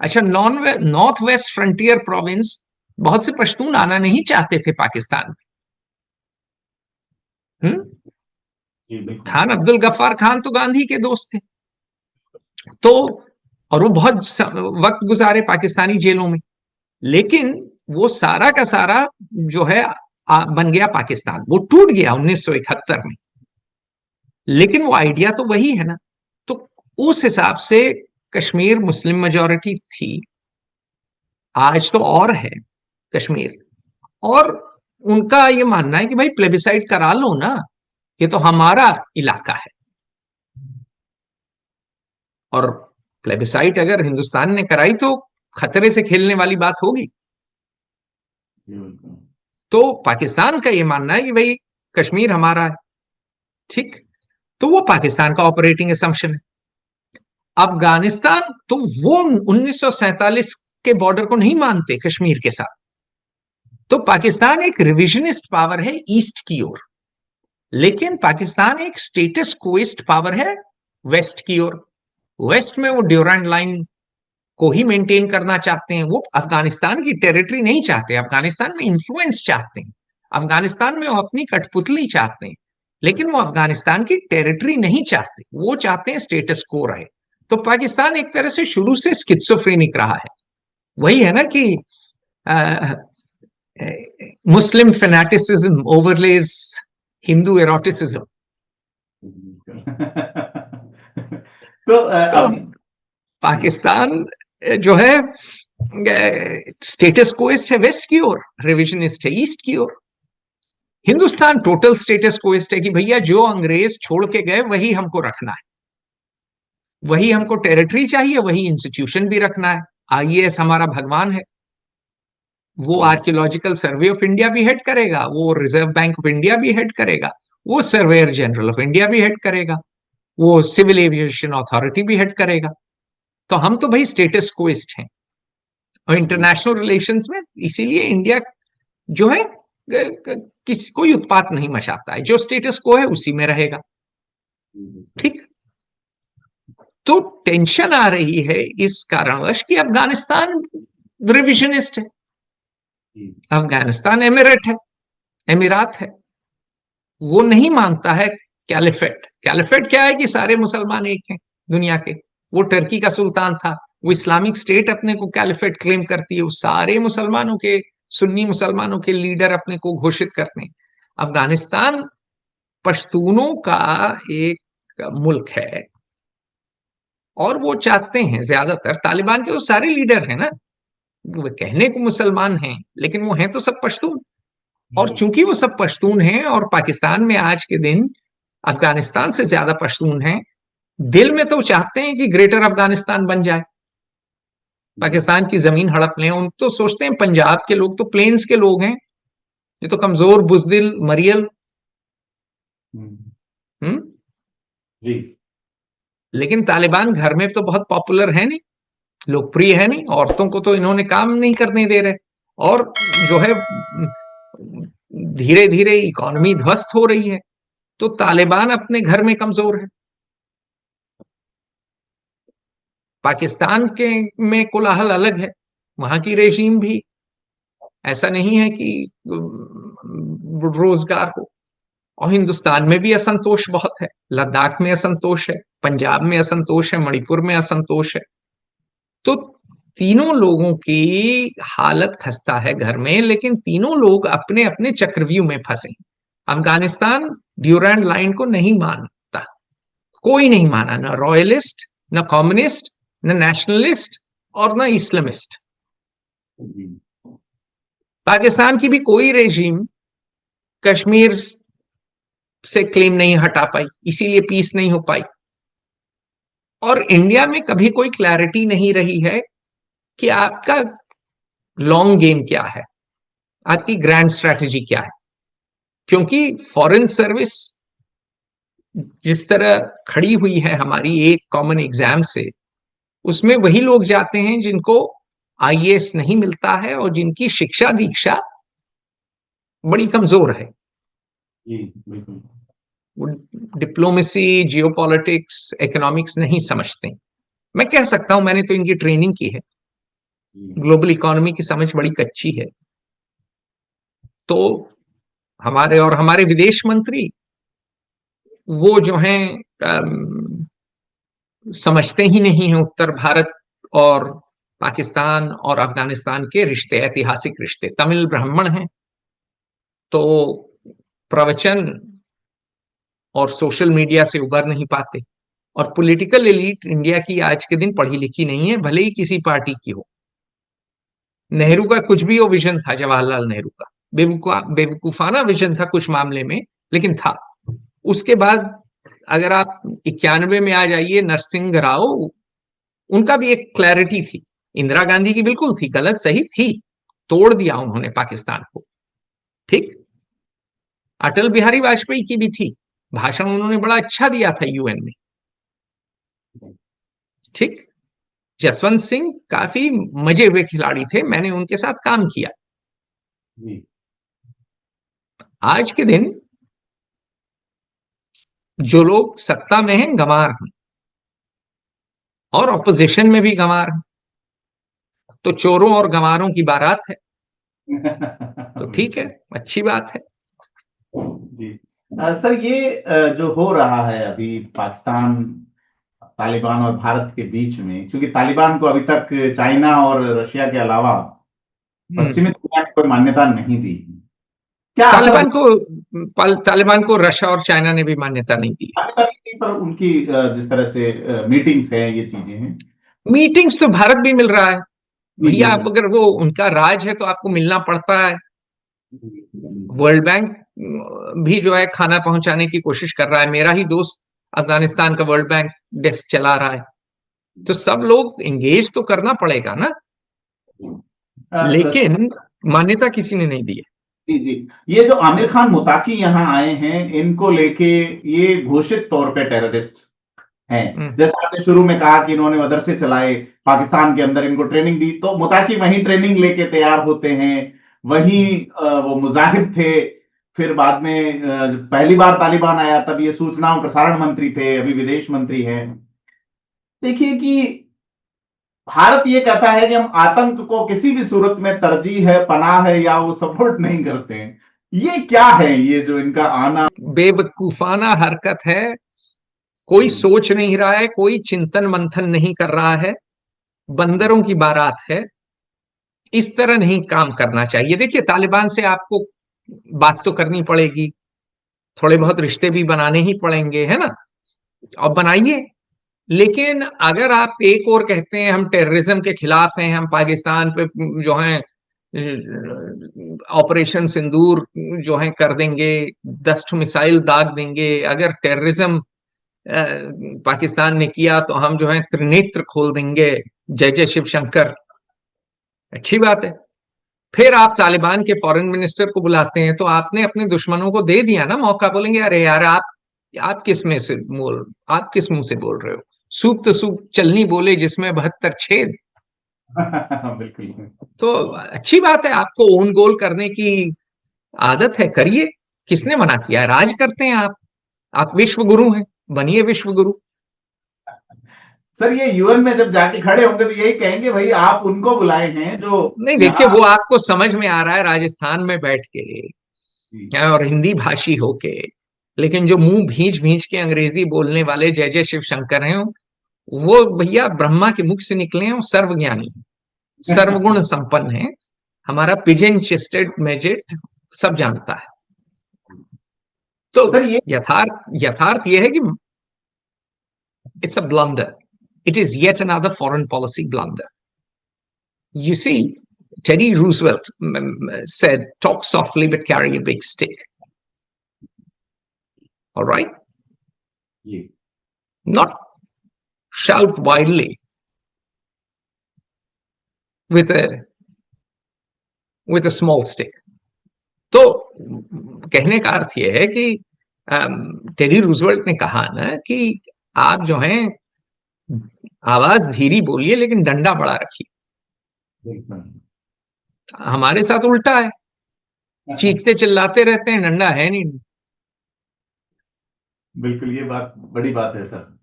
अच्छा, नॉर्थ वेस्ट फ्रंटियर प्रोविंस, बहुत से पश्तून आना नहीं चाहते थे पाकिस्तान में। खान अब्दुल गफ्फार खान तो गांधी के दोस्त थे, तो और वो बहुत वक्त गुजारे पाकिस्तानी जेलों में। लेकिन वो सारा का सारा जो है बन गया पाकिस्तान, वो टूट गया 1971 में। लेकिन वो आइडिया तो वही है ना। तो उस हिसाब से कश्मीर मुस्लिम मेजॉरिटी थी, आज तो और है कश्मीर। और उनका ये मानना है कि भाई प्लेबिसाइड करा लो ना, ये तो हमारा इलाका है। और प्लेबिसाइड अगर हिंदुस्तान ने कराई तो खतरे से खेलने वाली बात होगी। तो पाकिस्तान का ये मानना है कि भाई कश्मीर हमारा है, ठीक। तो वो पाकिस्तान का ऑपरेटिंग असम्पशन है। अफगानिस्तान तो वो 1947 के बॉर्डर को नहीं मानते कश्मीर के साथ। तो पाकिस्तान एक रिविजनिस्ट पावर है ईस्ट की ओर, लेकिन पाकिस्तान एक स्टेटस कोइस्ट पावर है वेस्ट की ओर। वेस्ट में वो ड्यूरेंट लाइन को ही मेंटेन करना चाहते हैं, वो अफगानिस्तान की टेरिटरी नहीं चाहते, अफगानिस्तान में इंफ्लुएंस चाहते हैं, अफगानिस्तान में वो अपनी कठपुतली चाहते हैं, लेकिन वो अफगानिस्तान की टेरिटरी नहीं चाहते, वो चाहते हैं स्टेटस को रहे। तो पाकिस्तान एक तरह से शुरू से स्किज़ोफ्रेनिक रहा है। वही है ना कि मुस्लिम फैनेटिसिज्म ओवरलेज हिंदू एरोटिसिज्म। तो तो पाकिस्तान जो है स्टेटस कोइस्ट है वेस्ट की ओर, रिविजनिस्ट है ईस्ट की ओर। हिंदुस्तान टोटल स्टेटस कोइस्ट है कि भैया जो अंग्रेज छोड़ के गए वही हमको रखना है, वही हमको टेरिटरी चाहिए, वही इंस्टीट्यूशन भी रखना है। आईएएस हमारा भगवान है, वो आर्कियोलॉजिकल सर्वे ऑफ इंडिया भी हेड करेगा, वो रिजर्व बैंक ऑफ इंडिया भी हेड करेगा, वो सर्वेयर जनरल ऑफ इंडिया भी हेड करेगा, वो सिविल एविएशन अथॉरिटी भी हेड करेगा। तो हम तो भाई स्टेटस कोइस्ट हैं। और इंटरनेशनल रिलेशंस में इसीलिए इंडिया जो है किसी कोई उत्पात नहीं मचाता है, जो स्टेटस को है उसी में रहेगा। ठीक। तो टेंशन आ रही है इस कारणवश कि अफगानिस्तान रिविजनिस्ट है, अफगानिस्तान एमिरात है, वो नहीं मानता है कैलिफेट। कैलिफेट क्या है कि सारे मुसलमान एक हैं दुनिया के। वो टर्की का सुल्तान था, वो इस्लामिक स्टेट अपने को कैलिफेट क्लेम करती है, वो सारे मुसलमानों के, सुन्नी मुसलमानों के लीडर अपने को घोषित करते हैं। अफगानिस्तान पश्तूनों का एक मुल्क है और वो चाहते हैं, ज्यादातर तालिबान के वो सारे लीडर हैं ना, वो कहने को मुसलमान हैं लेकिन वो हैं तो सब पश्तून। और चूंकि वो सब पश्तून हैं और पाकिस्तान में आज के दिन अफगानिस्तान से ज्यादा पश्तून हैं, दिल में तो चाहते हैं कि ग्रेटर अफगानिस्तान बन जाए, पाकिस्तान की जमीन हड़प लें। उन तो सोचते हैं पंजाब के लोग तो प्लेन्स के लोग हैं, ये तो कमजोर बुजदिल मरियल। जी। लेकिन तालिबान घर में तो बहुत पॉपुलर है नहीं, लोकप्रिय है नहीं, औरतों को तो इन्होंने काम नहीं करने दे रहे, और जो है धीरे धीरे इकोनॉमी ध्वस्त हो रही है। तो तालिबान अपने घर में कमजोर है। पाकिस्तान के में कोलाहल अलग है, वहां की रेजीम भी ऐसा नहीं है कि रोजगार हो। और हिंदुस्तान में भी असंतोष बहुत है, लद्दाख में असंतोष है, पंजाब में असंतोष है, मणिपुर में असंतोष है। तो तीनों लोगों की हालत खस्ता है घर में, लेकिन तीनों लोग अपने अपने चक्रव्यूह में फंसे। अफगानिस्तान ड्यूरेंट लाइन को नहीं मानता, कोई नहीं माना, ना रॉयलिस्ट, ना कम्युनिस्ट, ना नेशनलिस्ट और ना इस्लामिस्ट। पाकिस्तान की भी कोई रेजीम कश्मीर से क्लेम नहीं हटा पाई, इसीलिए पीस नहीं हो पाई। और इंडिया में कभी कोई क्लैरिटी नहीं रही है कि आपका लॉन्ग गेम क्या है, आपकी ग्रैंड स्ट्रैटेजी क्या है। क्योंकि फॉरेन सर्विस जिस तरह खड़ी हुई है हमारी एक कॉमन एग्जाम से, उसमें वही लोग जाते हैं जिनको आईएएस नहीं मिलता है और जिनकी शिक्षा दीक्षा बड़ी कमजोर है। जी बिल्कुल। वो डिप्लोमेसी, जियोपॉलिटिक्स, इकोनॉमिक्स नहीं समझते। मैं कह सकता हूं, मैंने तो इनकी ट्रेनिंग की है, ग्लोबल इकोनॉमी की समझ बड़ी कच्ची है। तो हमारे विदेश मंत्री वो जो हैं समझते ही नहीं है उत्तर भारत और पाकिस्तान और अफगानिस्तान के रिश्ते, ऐतिहासिक रिश्ते। तमिल ब्राह्मण हैं तो प्रवचन और सोशल मीडिया से उबर नहीं पाते। और पॉलिटिकल एलीट इंडिया की आज के दिन पढ़ी लिखी नहीं है, भले ही किसी पार्टी की हो। नेहरू का कुछ भी वो विजन था, जवाहरलाल नेहरू का बेवकूफाना विजन था कुछ मामले में, लेकिन था। उसके बाद अगर आप 91 में आ जाइए, नरसिंह राव, उनका भी एक क्लैरिटी थी। इंदिरा गांधी की बिल्कुल थी, गलत सही थी, तोड़ दिया उन्होंने पाकिस्तान को। ठीक। अटल बिहारी वाजपेयी की भी थी, भाषण उन्होंने बड़ा अच्छा दिया था यूएन में। ठीक। जसवंत सिंह काफी मजे हुए खिलाड़ी थे, मैंने उनके साथ काम किया। आज के दिन जो लोग सत्ता में हैं गंवार हैं और ऑपोजिशन में भी गंवार हैं, तो चोरों और गंवारों की बारात है, तो ठीक है, अच्छी बात है। जी सर, ये जो हो रहा है अभी पाकिस्तान, तालिबान और भारत के बीच में, क्योंकि तालिबान को अभी तक चाइना और रशिया के अलावा पश्चिमी दुनिया ने कोई मान्यता नहीं दी। क्या असर तालिबान को रशिया और चाइना ने भी मान्यता नहीं दी। मान्यता नहीं दी, पर उनकी जिस तरह से मीटिंग्स है, ये चीजें हैं। मीटिंग्स तो भारत भी मिल रहा है जी भैया, जी आप अगर वो उनका राज है तो आपको मिलना पड़ता है। जी वर्ल्ड बैंक भी जो है खाना पहुंचाने की कोशिश कर रहा है, मेरा ही दोस्त अफगानिस्तान का वर्ल्ड बैंक डेस्क चला रहा है, तो सब लोग एंगेज तो करना पड़ेगा ना, लेकिन मान्यता किसी ने नहीं दी है। जी जी, ये जो आमिर खान मुताकी यहाँ आए हैं, इनको लेके ये घोषित तौर पे टेररिस्ट हैं। जैसा आपने शुरू में कहा कि इन्होंने मदरसे चलाए पाकिस्तान के अंदर, इनको ट्रेनिंग दी, तो मुताकी वहीं ट्रेनिंग लेके तैयार होते हैं, वहीं वो मुजाहिद थे। फिर बाद में पहली बार तालिबान आया तब ये सूचना और प्रसारण मंत्री थे, अभी विदेश मंत्री हैं। देखिए कि भारत ये कहता है कि हम आतंक को किसी भी सूरत में तरजीह है, पनाह है, या वो सपोर्ट नहीं करते हैं। ये क्या है, ये जो इनका आना बेवकूफाना हरकत है, कोई सोच नहीं रहा है, कोई चिंतन मंथन नहीं कर रहा है, बंदरों की बारात है, इस तरह नहीं काम करना चाहिए। देखिए, तालिबान से आपको बात तो करनी पड़ेगी, थोड़े बहुत रिश्ते भी बनाने ही पड़ेंगे, है ना, और बनाइए। लेकिन अगर आप एक और कहते हैं हम टेररिज्म के खिलाफ हैं, हम पाकिस्तान पे जो है ऑपरेशन सिंदूर जो है कर देंगे, 10 मिसाइल दाग देंगे, अगर टेररिज्म पाकिस्तान ने किया तो हम जो है त्रिनेत्र खोल देंगे, जय जय शिव शंकर, अच्छी बात है। फिर आप तालिबान के फॉरेन मिनिस्टर को बुलाते हैं, तो आपने अपने दुश्मनों को दे दिया ना मौका, बोलेंगे अरे यार आप किस में से बोल, आप किस मुंह से बोल रहे हो, सूप तो सूप चलनी बोले जिसमें 72 छेद। बिल्कुल। तो अच्छी बात है, आपको ओन गोल करने की आदत है, करिए, किसने मना किया है, राज करते हैं आप विश्व गुरु हैं, बनिए विश्व गुरु। सर, ये यूएन में जब जाके खड़े होंगे तो यही कहेंगे भाई आप उनको बुलाए हैं जो नहीं, देखिए वो आपको समझ में आ रहा है राजस्थान में बैठ के और हिंदी भाषी होके, लेकिन जो मुंह भींच भींच के अंग्रेजी बोलने वाले जय जय शिव शंकर हैं, वो भैया ब्रह्मा के मुख से निकले हैं, सर्वज्ञानी, सर्वगुण संपन्न है, हमारा पिजन चेस्टेड मेजेट सब जानता है। तो सर ये यथार्थ यह है कि it's a blunder, it is yet another foreign policy blunder. You see, Teddy Roosevelt said, talk softly but carry a big stick. All right? Yeah. Not shout wildly with a small stick. तो कहने का अर्थ यह है कि टेडी रूजवेल्ट ने कहा ना कि आप जो हैं आवाज धीरी बोलिए लेकिन डंडा बड़ा रखिए। हमारे साथ उल्टा है, चीखते चिल्लाते रहते हैं, डंडा है नहीं। बिल्कुल, ये बात बड़ी बात है सर।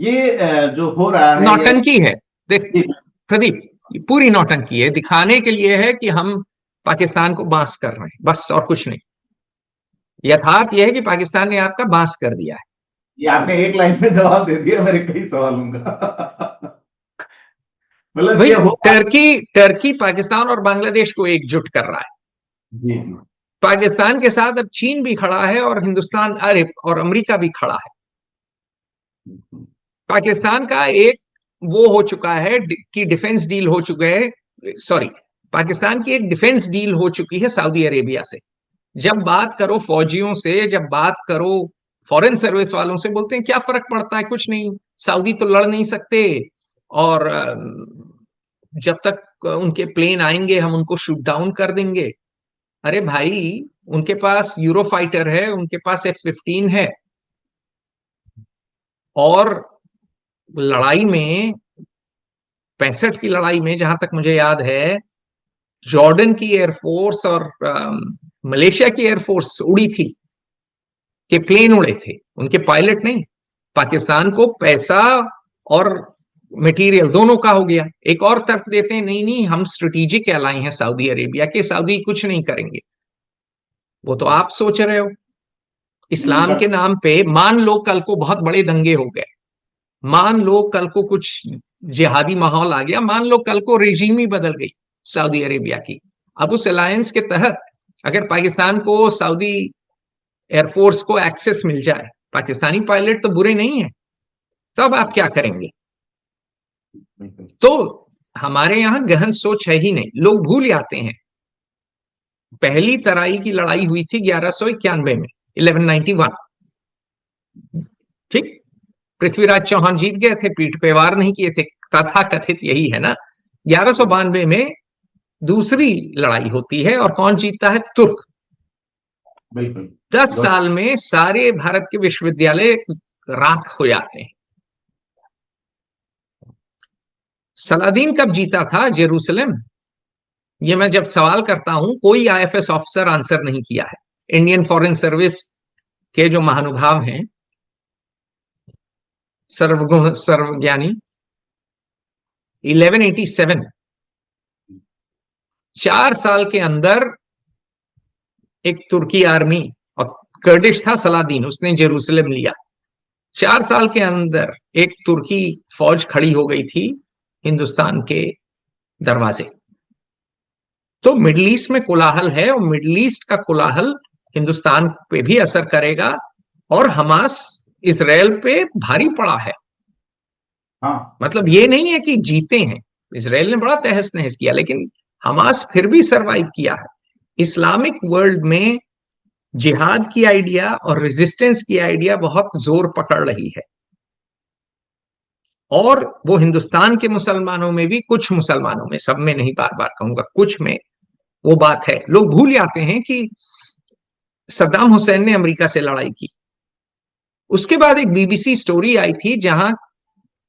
ये जो हो रहा है नौटंकी है, देख प्रदीप, पूरी नौटंकी है, दिखाने के लिए है कि हम पाकिस्तान को बांस कर रहे हैं, बस और कुछ नहीं। यथार्थ यह है कि पाकिस्तान ने आपका बांस कर दिया है। ये आपने एक लाइन में जवाब दे दिया मेरे कई सवालों का। मतलब भाई, ये टर्की पाकिस्तान और बांग्लादेश को एकजुट कर रहा है। जी। पाकिस्तान के साथ अब चीन भी खड़ा है और हिंदुस्तान, अरे, और अमेरिका भी खड़ा है। पाकिस्तान का एक वो हो चुका है कि डिफेंस डील हो चुका है, सॉरी, पाकिस्तान की एक डिफेंस डील हो चुकी है सऊदी अरेबिया से। जब बात करो फौजियों से, जब बात करो फॉरेन सर्विस वालों से, बोलते हैं क्या फर्क पड़ता है, कुछ नहीं, सऊदी तो लड़ नहीं सकते, और जब तक उनके प्लेन आएंगे हम उनको शूट डाउन कर देंगे। अरे भाई, उनके पास यूरोफाइटर है, उनके पास F-15 है, और लड़ाई में 65 की लड़ाई में जहां तक मुझे याद है, जॉर्डन की एयरफोर्स और मलेशिया की एयरफोर्स उड़ी थी, के प्लेन उड़े थे उनके पायलट नहीं। पाकिस्तान को पैसा और मटेरियल दोनों का हो गया। एक और तर्क देते हैं, नहीं नहीं हम स्ट्रेटेजिक एलाई हैं सऊदी अरेबिया के, सऊदी कुछ नहीं करेंगे। वो तो आप सोच रहे हो। इस्लाम के नाम पे मान लो कल को बहुत बड़े दंगे हो गए, मान लो कल को कुछ जिहादी माहौल आ गया, मान लो कल को रेजीम ही बदल गई सऊदी अरेबिया की। अब उस अलायंस के तहत अगर पाकिस्तान को सऊदी एयरफोर्स को एक्सेस मिल जाए, पाकिस्तानी पायलट तो बुरे नहीं है, तब आप क्या करेंगे? तो हमारे यहां गहन सोच है ही नहीं। लोग भूल जाते हैं पहली तराई की लड़ाई हुई थी 1191 में, 1191। ठीक, पृथ्वीराज चौहान जीत गए थे, पीठ पे वार नहीं किए थे, तथा कथित यही है ना। 1192 में दूसरी लड़ाई होती है और कौन जीतता है? तुर्क। बिल्कुल 10 साल में सारे भारत के विश्वविद्यालय राख हो जाते हैं। सलादीन कब जीता था जेरूसलम? ये मैं जब सवाल करता हूं, कोई आईएफएस ऑफिसर आंसर नहीं किया है। इंडियन फॉरेन सर्विस के जो महानुभाव हैं, सर्वगुण सर्वज्ञानी, 1187, 4 साल के अंदर एक तुर्की आर्मी, और कर्डिश था सलादीन, उसने जेरूसलम लिया। 4 साल के अंदर एक तुर्की फौज खड़ी हो गई थी हिंदुस्तान के दरवाजे। तो मिडिल ईस्ट में कोलाहल है, और मिडिल ईस्ट का कोलाहल हिंदुस्तान पे भी असर करेगा, और हमास इसराइल पे भारी पड़ा है। हाँ, मतलब ये नहीं है कि जीते हैं, इसराइल ने बड़ा तहस नहस किया, लेकिन हमास फिर भी सरवाइव किया है। इस्लामिक वर्ल्ड में जिहाद की आइडिया और रेजिस्टेंस की आइडिया बहुत जोर पकड़ रही है, और वो हिंदुस्तान के मुसलमानों में भी, कुछ मुसलमानों में, सब में नहीं, बार बार कहूंगा, कुछ में वो बात है। लोग भूल जाते हैं कि सद्दाम हुसैन ने अमेरिका से लड़ाई की। उसके बाद एक बीबीसी स्टोरी आई थी जहां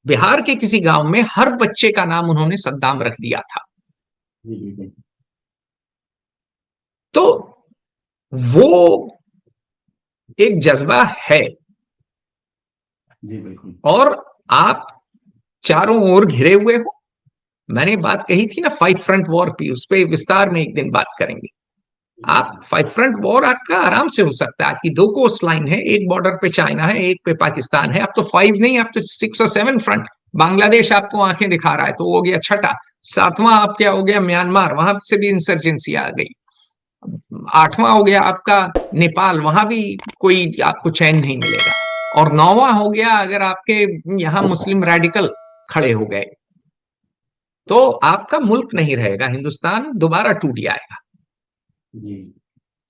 बिहार के किसी गांव में हर बच्चे का नाम उन्होंने सद्दाम रख दिया था। तो वो एक जज्बा है। जी बिल्कुल। और आप चारों ओर घिरे हुए हो। मैंने बात कही थी ना 5 फ्रंट वॉर की, उस पर विस्तार में एक दिन बात करेंगे। आप 5 फ्रंट वॉर आपका आराम से हो सकता है। आपकी 2 कोस्ट लाइन है, एक बॉर्डर पे चाइना है, एक पे पाकिस्तान है। अब तो 5 नहीं, अब तो 6 और 7 फ्रंट। बांग्लादेश आपको आंखें दिखा रहा है, तो वो हो गया छठा। 7वां आप क्या हो गया? म्यांमार, वहां से भी इंसर्जेंसी आ गई। 8वां हो गया आपका नेपाल, वहां भी कोई आपको चैन नहीं मिलेगा। और 9वां हो गया अगर आपके यहां मुस्लिम रेडिकल खड़े हो गए, तो आपका मुल्क नहीं रहेगा, हिंदुस्तान दोबारा टूट जाएगा। जी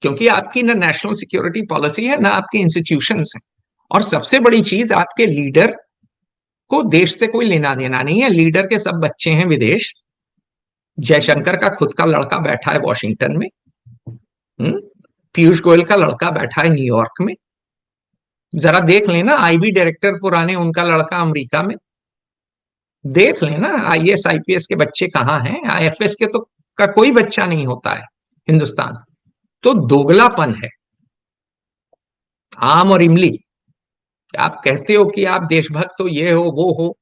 क्योंकि आपकी ना नेशनल सिक्योरिटी पॉलिसी है, ना आपके इंस्टीट्यूशंस हैं, और सबसे बड़ी चीज आपके लीडर को देश से कोई लेना देना नहीं है। लीडर के सब बच्चे हैं विदेश। जयशंकर का खुद का लड़का बैठा है वॉशिंगटन में, पीयूष गोयल का लड़का बैठा है न्यूयॉर्क में। जरा देख लेना, आईबी डायरेक्टर पुराने, उनका लड़का अमेरिका में। देख लेना आईएएस आईपीएस के बच्चे कहाँ हैं। आईएफएस के तो का कोई बच्चा नहीं होता है हिंदुस्तान। तो दोगलापन है, आम और इमली। आप कहते हो कि आप देशभक्त हो, ये हो वो हो।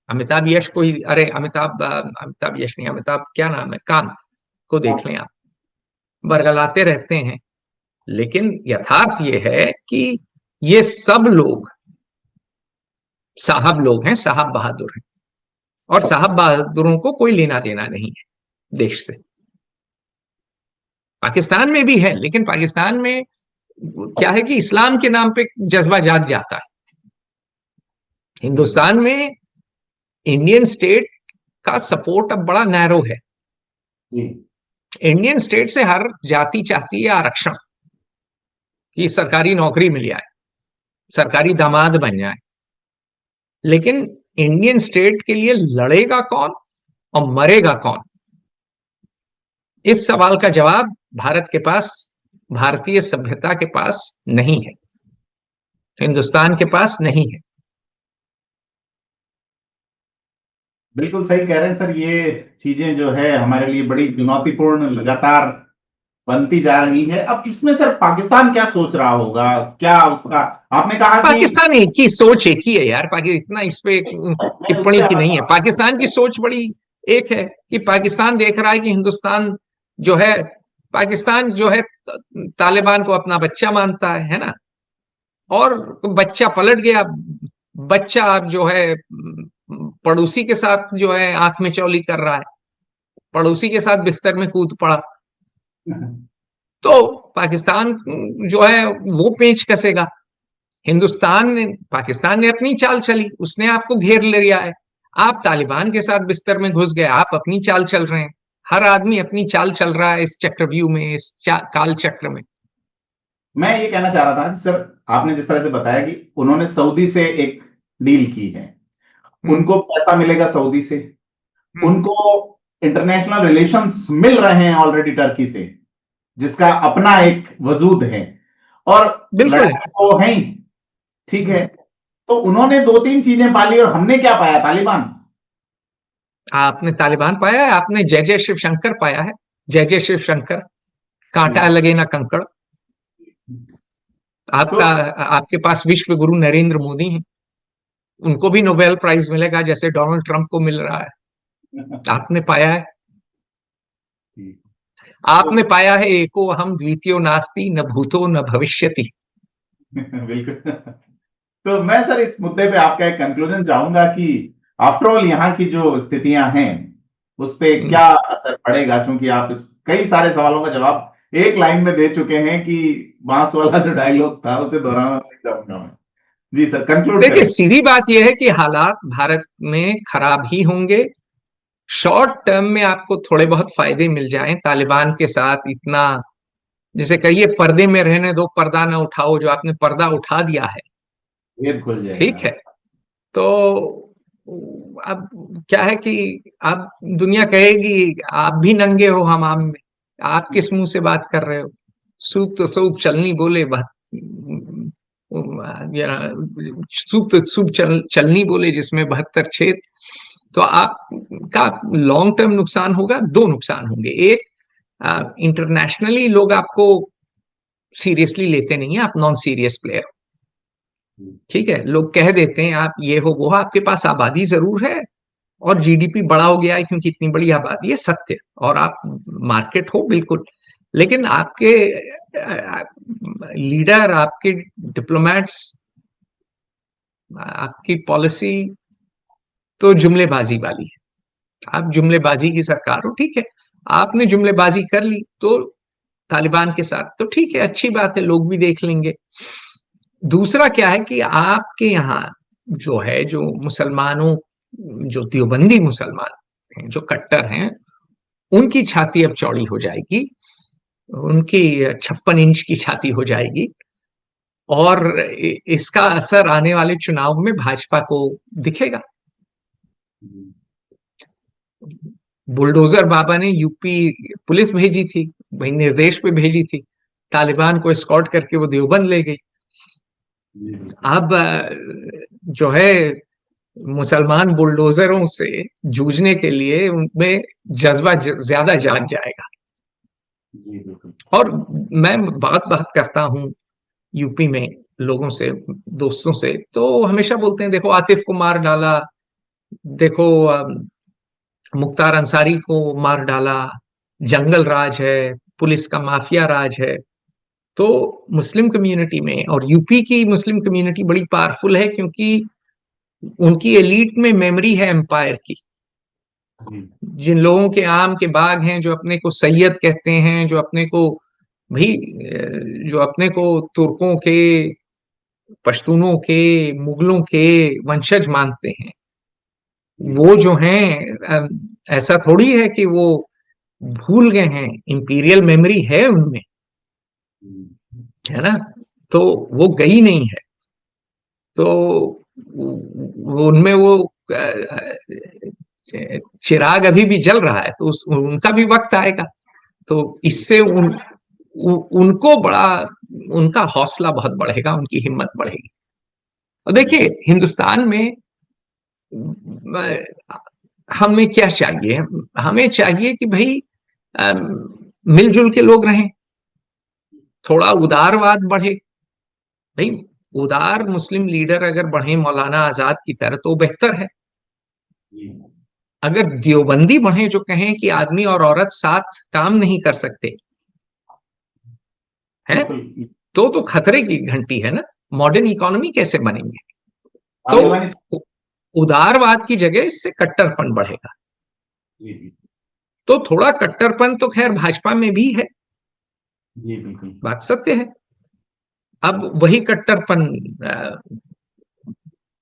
अमिताभ यश को ही, अरे अमिताभ यश नहीं, अमिताभ क्या नाम है, कांत को देख लें आप, बरगलाते रहते हैं। लेकिन यथार्थ ये है कि ये सब लोग साहब लोग हैं, साहब बहादुर हैं, और साहब बहादुरों को कोई लेना देना नहीं है देश से। पाकिस्तान में भी है, लेकिन पाकिस्तान में क्या है कि इस्लाम के नाम पे जज्बा जाग जाता है। हिंदुस्तान में इंडियन स्टेट का सपोर्ट अब बड़ा नैरो है। इंडियन स्टेट से हर जाति चाहती है आरक्षण, कि सरकारी नौकरी मिल जाए, सरकारी दामाद बन जाए। लेकिन इंडियन स्टेट के लिए लड़ेगा कौन और मरेगा कौन? इस सवाल का जवाब भारत के पास, भारतीय सभ्यता के पास नहीं है, हिंदुस्तान के पास नहीं है। बिल्कुल सही कह रहे हैं सर। ये चीजें जो है हमारे लिए बड़ी चुनौतीपूर्ण लगातार बनती जा रही है। अब इसमें सर पाकिस्तान क्या सोच रहा होगा, क्या उसका, आपने कहा कि पाकिस्तान एक ही सोच एक ही है यार, पाकिस्तान इतना इस पे मैं टिप्पणी उससे की नहीं है। हटता पाकिस्तान की सोच बड़ी एक है कि पाकिस्तान देख रहा है कि हिंदुस्तान जो है, पाकिस्तान जो है तालिबान को अपना बच्चा मानता है ना। और बच्चा पलट गया। बच्चा अब जो है पड़ोसी के साथ जो है आंख में चौली कर रहा है, पड़ोसी के साथ बिस्तर में कूद पड़ा। हूं। तो पाकिस्तान जो है वो पेंच कसेगा। हिंदुस्तान ने, पाकिस्तान ने अपनी चाल चली, उसने आपको घेर लिया है। आप तालिबान के साथ बिस्तर में घुस गए, आप अपनी चाल चल रहे हैं। हर आदमी अपनी चाल चल रहा है इस चक्रव्यूह में, इस काल चक्र में। मैं ये कहना चाह रहा था कि सर, आपने जिस तरह से बताया कि उन्होंने सऊदी से एक डील की है, हम्म, उनको पैसा मिलेगा सऊदी से, हम्म, उनको इंटरनेशनल रिलेशंस मिल रहे हैं ऑलरेडी टर्की से, जिसका अपना एक वजूद है, और बिल्कुल है। लड़ाई तो है ही, ठीक है। तो उन्होंने दो तीन चीजें पाली और हमने क्या पाया, तालिबान। आपने तालिबान पाया है, आपने जय जय शिव शंकर पाया है। जय जय शिव शंकर, कांटा लगे ना कंकड़। तो आपका, आपके पास विश्व गुरु नरेंद्र मोदी हैं, उनको भी नोबेल प्राइज मिलेगा जैसे डोनाल्ड ट्रंप को मिल रहा है। आपने पाया है। तो आपने पाया है एको हम द्वितीयो नास्ति न भूतो न भविष्यति। बिल्कुल। तो मैं सर इस मुद्दे पे आपका एक कंक्लूजन चाहूंगा कि आफ्टर ऑल यहाँ की जो स्थितियां हैं उस पे हम्म, क्या असर पड़ेगा, क्योंकि आप इस कई सारे सवालों का जवाब एक लाइन में दे चुके हैं कि बांस वाला जो डायलॉग था उसे दोहराना नहीं चाहूंगा मैं। जी सर, कंक्लूड देखिए करें। सीधी बात यह है कि हालात भारत में खराब ही होंगे। शॉर्ट टर्म में आपको थोड़े बहुत फायदे मिल जाएं तालिबान के साथ। इतना जैसे कहिए पर्दे में रहने दो, पर्दा ना उठाओ, जो आपने पर्दा उठा दिया है, भेद खुल जाएगा। ठीक है। तो अब क्या है कि अब दुनिया कहेगी आप भी नंगे हो हमाम में, आप किस मुंह से बात कर रहे हो। सूप तो सूप चलनी बोले सूप तो सूप चलनी बोले जिसमें 72 छेद। तो आपका लॉन्ग टर्म नुकसान होगा, दो नुकसान होंगे। एक, इंटरनेशनली लोग आपको सीरियसली लेते नहीं है, आप नॉन सीरियस प्लेयर, ठीक है। लोग कह देते हैं आप ये हो वो हो, आपके पास आबादी जरूर है और जीडीपी बड़ा हो गया है क्योंकि इतनी बड़ी आबादी है, सत्य, और आप मार्केट हो बिल्कुल। लेकिन आपके लीडर, आपके डिप्लोमेट्स, आपकी पॉलिसी तो जुमलेबाजी वाली है। आप जुमलेबाजी की सरकार हो, ठीक है। आपने जुमलेबाजी कर ली तो तालिबान के साथ, तो ठीक है, अच्छी बात है, लोग भी देख लेंगे। दूसरा क्या है कि आपके यहाँ जो है, जो मुसलमानों, जो देवबंदी मुसलमान हैं, जो कट्टर हैं, उनकी छाती अब चौड़ी हो जाएगी। उनकी 56 इंच की छाती हो जाएगी। और इसका असर आने वाले चुनाव में भाजपा को दिखेगा। बुलडोजर बाबा ने यूपी पुलिस भेजी थी, वही निर्देश पे भेजी थी, तालिबान को एस्कॉर्ट करके वो देवबंद ले गई। अब जो है मुसलमान बुलडोजरों से जूझने के लिए उनमें जज्बा ज्यादा जाग जाएगा। और मैं बात बात करता हूं यूपी में लोगों से, दोस्तों से, तो हमेशा बोलते हैं देखो आतिफ को मार डाला, देखो मुख्तार अंसारी को मार डाला, जंगल राज है, पुलिस का माफिया राज है। तो मुस्लिम कम्युनिटी में, और यूपी की मुस्लिम कम्युनिटी बड़ी पावरफुल है क्योंकि उनकी एलीट में मेमोरी है एम्पायर की। जिन लोगों के आम के बाग हैं, जो अपने को सैयद कहते हैं, जो अपने को भाई जो अपने को तुर्कों के, पश्तूनों के, मुगलों के वंशज मानते हैं, वो जो हैं ऐसा थोड़ी है कि वो भूल गए हैं, इंपीरियल मेमोरी है उनमें, है ना। तो वो गई नहीं है। तो उनमें वो चिराग अभी भी जल रहा है, तो उनका भी वक्त आएगा। तो इससे उनको बड़ा, उनका हौसला बहुत बढ़ेगा, उनकी हिम्मत बढ़ेगी। और देखिए हिंदुस्तान में हमें क्या चाहिए, हमें चाहिए कि भाई मिलजुल के लोग रहें। थोड़ा उदारवाद बढ़े। भाई उदार मुस्लिम लीडर अगर बढ़े मौलाना आजाद की तरह तो बेहतर है। अगर देवबंदी बढ़े जो कहें कि आदमी और औरत साथ काम नहीं कर सकते है, तो खतरे की घंटी है ना। मॉडर्न इकोनॉमी कैसे बनेंगे? तो उदारवाद की जगह इससे कट्टरपन बढ़ेगा। तो थोड़ा कट्टरपन तो खैर भाजपा में भी है, जी बिल्कुल, बात सत्य है। अब वही कट्टरपन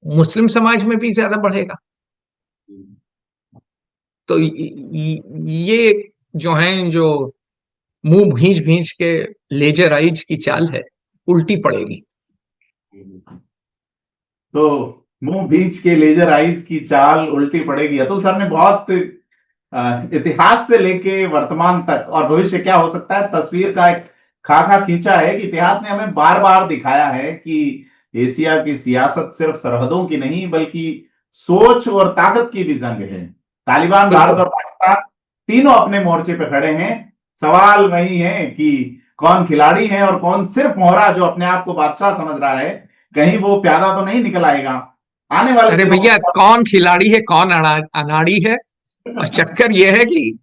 मुस्लिम समाज में भी ज्यादा बढ़ेगा। तो ये जो है, जो मुंह भींच भींच के लेजर आइज की चाल है, उल्टी पड़ेगी। तो मुंह भींच के लेजर आइज की चाल उल्टी पड़ेगी। अतुल सर ने बहुत इतिहास से लेके वर्तमान तक और भविष्य क्या हो सकता है तस्वीर का एक खाका खींचा है कि इतिहास ने हमें बार बार दिखाया है कि एशिया की सियासत सिर्फ सरहदों की नहीं बल्कि सोच और ताकत की भी जंग है। तालिबान, भारत और पाकिस्तान तीनों अपने मोर्चे पे खड़े हैं। सवाल वही है कि कौन खिलाड़ी है और कौन सिर्फ मोहरा जो अपने आप को बादशाह समझ रहा है। कहीं वो प्यादा तो नहीं निकल आएगा आने वाले अरे दिनों भैया, कौन खिलाड़ी है कौन अनाड़ी है? और चक्कर यह है कि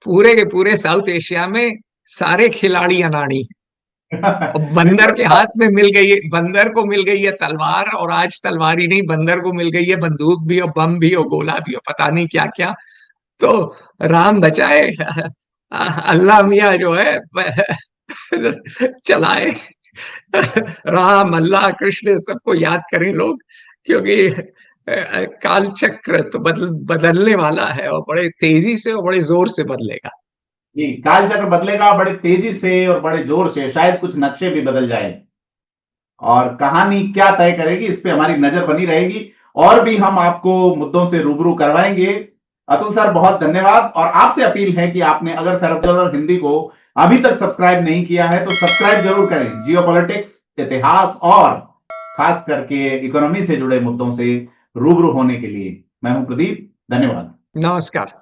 पूरे के पूरे साउथ एशिया में सारे खिलाड़ी अनाड़ी हैं। और बंदर के हाथ में मिल गई है, बंदर को मिल गई है तलवार, और आज तलवार ही नहीं, बंदर को मिल गई है बंदूक भी और बम भी और गोला भी और पता नहीं क्या क्या। तो राम बचाए, अल्लाह मियाँ जो है चलाए। राम, अल्लाह, कृष्ण सबको याद करें लोग, क्योंकि काल चक्र तो बदलने वाला है, और बड़े तेजी से और बड़े जोर से बदलेगा। जी, काल चक्र बदलेगा बड़े तेजी से और बड़े जोर से, शायद कुछ नक्शे भी बदल जाए और कहानी क्या तय करेगी इस पे हमारी नजर बनी रहेगी और भी हम आपको मुद्दों से रूबरू करवाएंगे। अतुल सर बहुत धन्यवाद। और आपसे अपील है कि आपने अगर फेयर ऑब्जर्वर हिंदी को अभी तक सब्सक्राइब नहीं किया है तो सब्सक्राइब जरूर करें। जियोपॉलिटिक्स, इतिहास और खास करके इकोनॉमी से जुड़े मुद्दों से रूबरू होने के लिए। मैं हूं प्रदीप, धन्यवाद। नमस्कार।